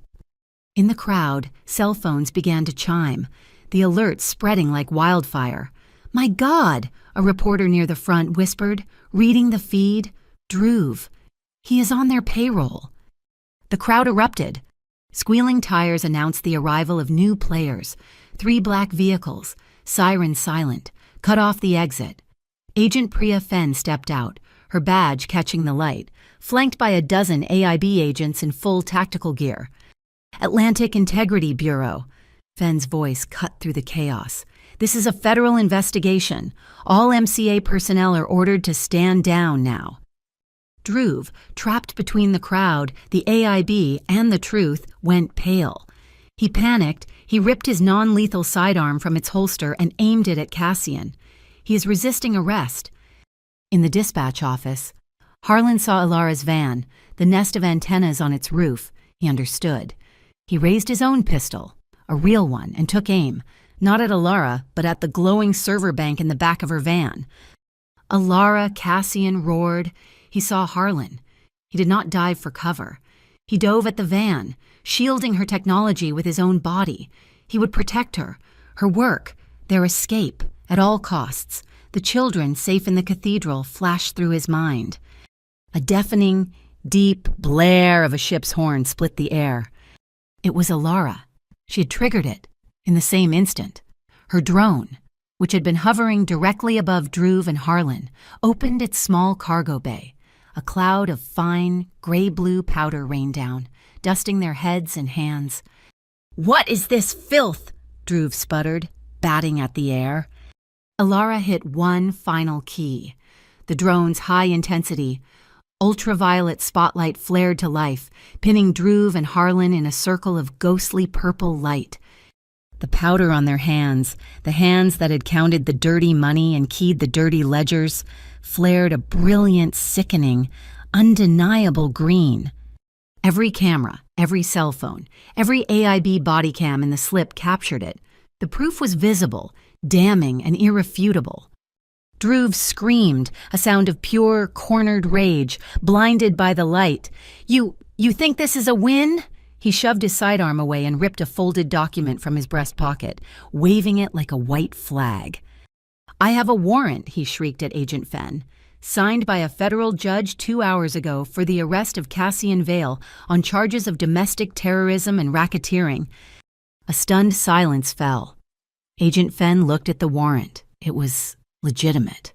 In the crowd, cell phones began to chime, the alerts spreading like wildfire. "My God," a reporter near the front whispered, reading the feed. "Druve. He is on their payroll." The crowd erupted. Squealing tires announced the arrival of new players. 3 black vehicles, sirens silent, cut off the exit. Agent Priya Fenn stepped out, her badge catching the light, flanked by a dozen AIB agents in full tactical gear. "Atlantic Integrity Bureau." Fenn's voice cut through the chaos. "This is a federal investigation. All MCA personnel are ordered to stand down now." Druve, trapped between the crowd, the AIB, and the truth, went pale. He panicked. He ripped his non-lethal sidearm from its holster and aimed it at Cassian. He is resisting arrest. In the dispatch office, Harlan saw Alara's van, the nest of antennas on its roof. He understood. He raised his own pistol, a real one, and took aim, not at Alara, but at the glowing server bank in the back of her van. "Alara," Cassian roared. He saw Harlan. He did not dive for cover. He dove at the van, shielding her technology with his own body. He would protect her, her work, their escape, at all costs. The children safe in the cathedral flashed through his mind. A deafening, deep blare of a ship's horn split the air. It was Alara. She had triggered it in the same instant. Her drone, which had been hovering directly above Druve and Harlan, opened its small cargo bay. A cloud of fine, gray-blue powder rained down, dusting their heads and hands. "What is this filth?" Druve sputtered, batting at the air. Alara hit one final key. The drone's high-intensity, ultraviolet spotlight flared to life, pinning Druve and Harlan in a circle of ghostly purple light. The powder on their hands, the hands that had counted the dirty money and keyed the dirty ledgers, flared a brilliant, sickening, undeniable green. Every camera, every cell phone, every AIB body cam in the slip captured it. The proof was visible, damning, and irrefutable. Druve screamed, a sound of pure, cornered rage, blinded by the light. You think this is a win?" He shoved his sidearm away and ripped a folded document from his breast pocket, waving it like a white flag. "I have a warrant," he shrieked at Agent Fenn, "signed by a federal judge 2 hours ago for the arrest of Cassian Vale on charges of domestic terrorism and racketeering." A stunned silence fell. Agent Fenn looked at the warrant. It was legitimate.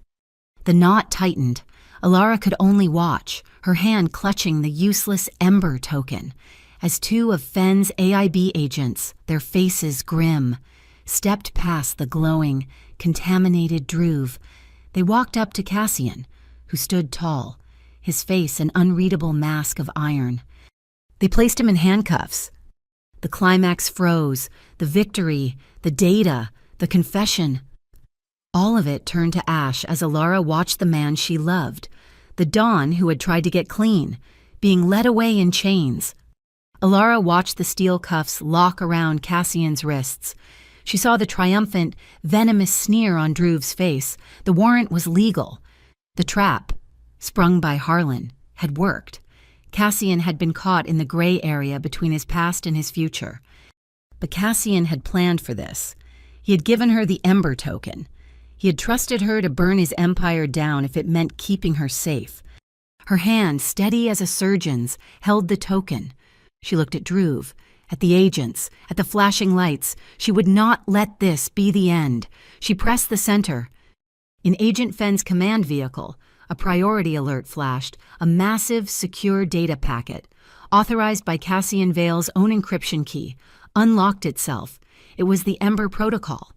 The knot tightened. Alara could only watch, her hand clutching the useless Ember token, as 2 of Fenn's AIB agents, their faces grim, stepped past the glowing, contaminated Druve. They walked up to Cassian, who stood tall, his face an unreadable mask of iron. They placed him in handcuffs. The climax froze, the victory, the data, the confession. All of it turned to ash as Alara watched the man she loved, the Don who had tried to get clean, being led away in chains. Alara watched the steel cuffs lock around Cassian's wrists. She saw the triumphant, venomous sneer on Druve's face. The warrant was legal. The trap, sprung by Harlan, had worked. Cassian had been caught in the gray area between his past and his future. But Cassian had planned for this. He had given her the Ember token. He had trusted her to burn his empire down if it meant keeping her safe. Her hand, steady as a surgeon's, held the token. She looked at Druve, at the agents, at the flashing lights. She would not let this be the end. She pressed the center. In Agent Fenn's command vehicle, a priority alert flashed, a massive, secure data packet, authorized by Cassian Vale's own encryption key, unlocked itself. It was the Ember Protocol.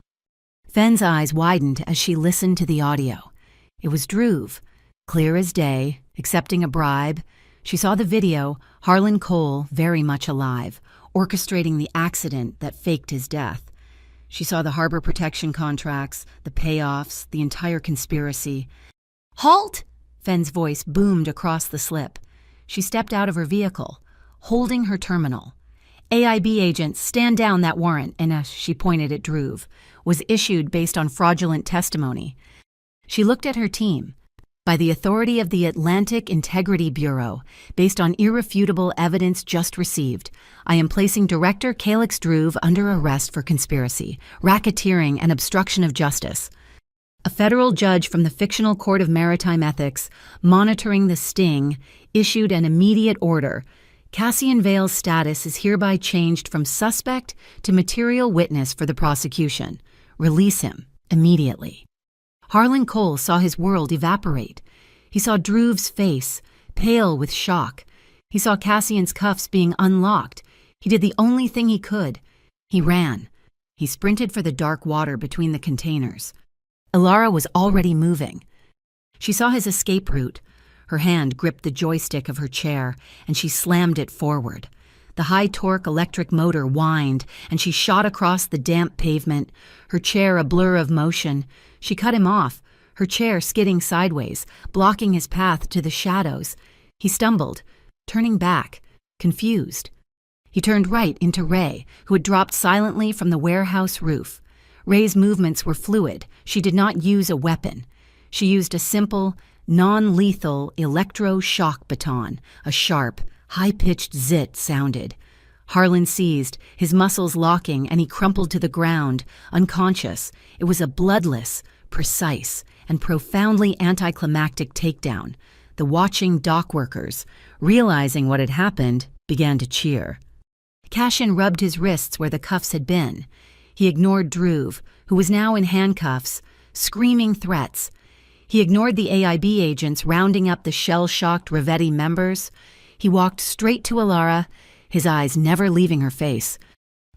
Fenn's eyes widened as she listened to the audio. It was Druve, clear as day, accepting a bribe. She saw the video, Harlan Cole very much alive, orchestrating the accident that faked his death. She saw the harbor protection contracts, the payoffs, the entire conspiracy. "Halt!" Fenn's voice boomed across the slip. She stepped out of her vehicle, holding her terminal. "AIB agents, stand down that warrant," and as she pointed at Druve, was issued based on fraudulent testimony. She looked at her team. "By the authority of the Atlantic Integrity Bureau, based on irrefutable evidence just received, I am placing Director Calix Druve under arrest for conspiracy, racketeering, and obstruction of justice. A federal judge from the fictional Court of Maritime Ethics, monitoring the sting, issued an immediate order. Cassian Vale's status is hereby changed from suspect to material witness for the prosecution. Release him immediately." Harlan Cole saw his world evaporate. He saw Druve's face, pale with shock. He saw Cassian's cuffs being unlocked. He did the only thing he could. He ran. He sprinted for the dark water between the containers. Alara was already moving. She saw his escape route. Her hand gripped the joystick of her chair, and she slammed it forward. The high-torque electric motor whined, and she shot across the damp pavement, her chair a blur of motion. She cut him off, her chair skidding sideways, blocking his path to the shadows. He stumbled, turning back, confused. He turned right into Ray, who had dropped silently from the warehouse roof. Ray's movements were fluid. She did not use a weapon. She used a simple, non-lethal electro-shock baton. A sharp, high-pitched zit sounded. Harlan seized, his muscles locking, and he crumpled to the ground, unconscious. It was a bloodless, precise, and profoundly anticlimactic takedown. The watching dock workers, realizing what had happened, began to cheer. Cassian rubbed his wrists where the cuffs had been. He ignored Druve, who was now in handcuffs, screaming threats. He ignored the AIB agents rounding up the shell-shocked Rivetti members. He walked straight to Alara, his eyes never leaving her face.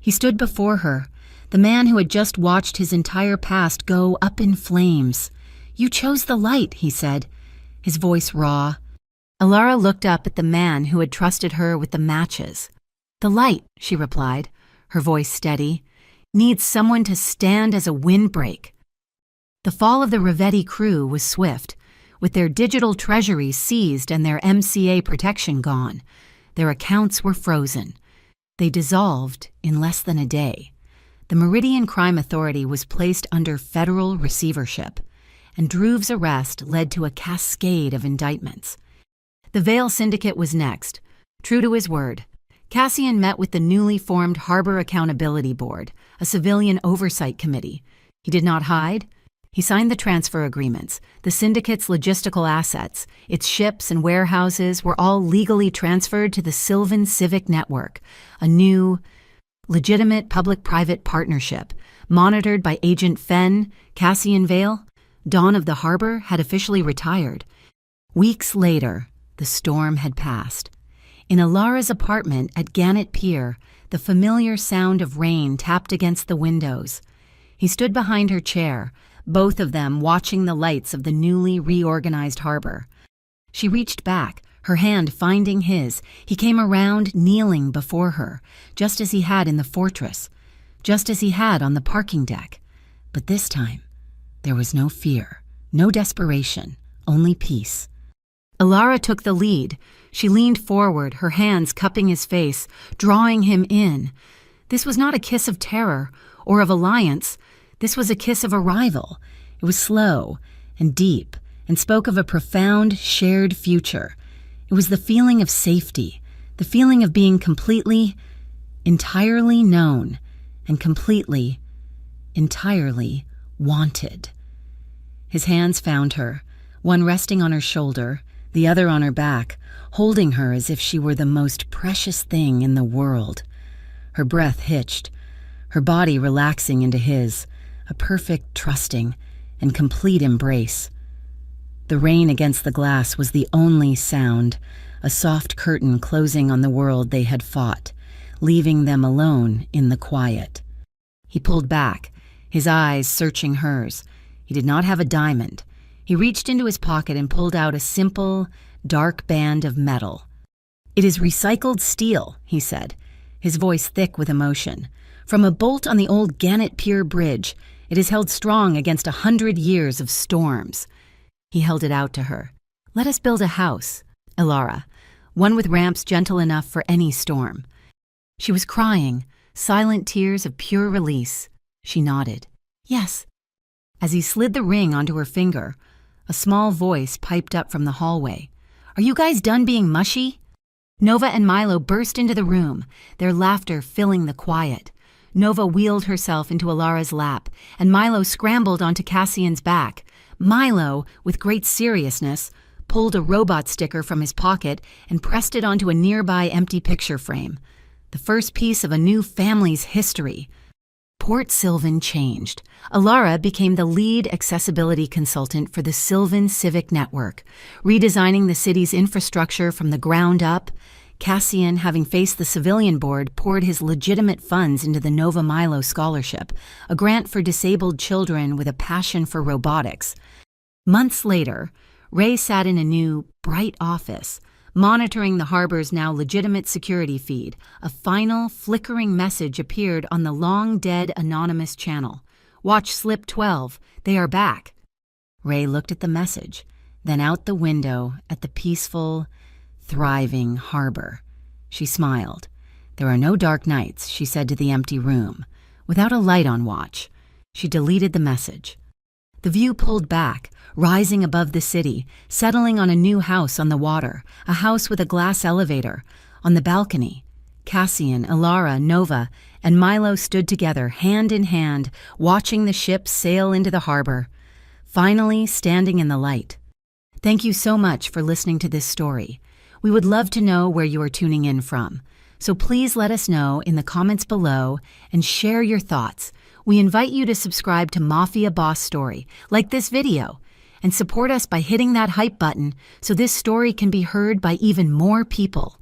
He stood before her, the man who had just watched his entire past go up in flames. "You chose the light," he said, his voice raw. Alara looked up at the man who had trusted her with the matches. "The light," she replied, her voice steady, "needs someone to stand as a windbreak." The fall of the Rivetti crew was swift, with their digital treasuries seized and their MCA protection gone. Their accounts were frozen. They dissolved in less than a day. The Meridian Crime Authority was placed under federal receivership, and Drew's arrest led to a cascade of indictments. The Vale Syndicate was next. True to his word, Cassian met with the newly formed Harbor Accountability Board, a civilian oversight committee. He did not hide. He signed the transfer agreements. The syndicate's logistical assets, its ships and warehouses, were all legally transferred to the Sylvan Civic Network, a new, legitimate public-private partnership, monitored by Agent Fenn. Cassian Vale, Dawn of the Harbor, had officially retired. Weeks later, the storm had passed. In Alara's apartment at Gannett Pier, the familiar sound of rain tapped against the windows. He stood behind her chair, both of them watching the lights of the newly reorganized harbor. She reached back, her hand finding his. He came around, kneeling before her, just as he had in the fortress, just as he had on the parking deck. But this time, there was no fear, no desperation, only peace. Alara took the lead. She leaned forward, her hands cupping his face, drawing him in. This was not a kiss of terror or of alliance. This was a kiss of arrival. It was slow and deep and spoke of a profound, shared future. It was the feeling of safety, the feeling of being completely, entirely known, and completely, entirely wanted. His hands found her, one resting on her shoulder, the other on her back, holding her as if she were the most precious thing in the world. Her breath hitched, her body relaxing into his, a perfect trusting and complete embrace. The rain against the glass was the only sound, a soft curtain closing on the world they had fought, leaving them alone in the quiet. He pulled back, his eyes searching hers. He did not have a diamond. He reached into his pocket and pulled out a simple, dark band of metal. "It is recycled steel," he said, his voice thick with emotion. "From a bolt on the old Gannett Pier Bridge. It is held strong against 100 years of storms." He held it out to her. "Let us build a house, Alara, one with ramps gentle enough for any storm." She was crying, silent tears of pure release. She nodded. "Yes." As he slid the ring onto her finger, a small voice piped up from the hallway. "Are you guys done being mushy?" Nova and Milo burst into the room, their laughter filling the quiet. Nova wheeled herself into Alara's lap, and Milo scrambled onto Cassian's back. Milo, with great seriousness, pulled a robot sticker from his pocket and pressed it onto a nearby empty picture frame. The first piece of a new family's history. Port Sylvan changed. Alara became the lead accessibility consultant for the Sylvan Civic Network, redesigning the city's infrastructure from the ground up. Cassian, having faced the civilian board, poured his legitimate funds into the Nova Milo Scholarship, a grant for disabled children with a passion for robotics. Months later, Ray sat in a new, bright office, monitoring the harbor's now legitimate security feed. A final, flickering message appeared on the long-dead anonymous channel. "Watch slip 12. They are back." Ray looked at the message, then out the window at the peaceful, thriving harbor. She smiled. "There are no dark nights," she said to the empty room. Without a light on watch, she deleted the message. The view pulled back, rising above the city, settling on a new house on the water, a house with a glass elevator. On the balcony, Cassian, Alara, Nova, and Milo stood together, hand in hand, watching the ship sail into the harbor, finally standing in the light. Thank you so much for listening to this story. We would love to know where you are tuning in from, so please let us know in the comments below and share your thoughts. We invite you to subscribe to Mafia Boss Story, like this video, and support us by hitting that hype button so this story can be heard by even more people.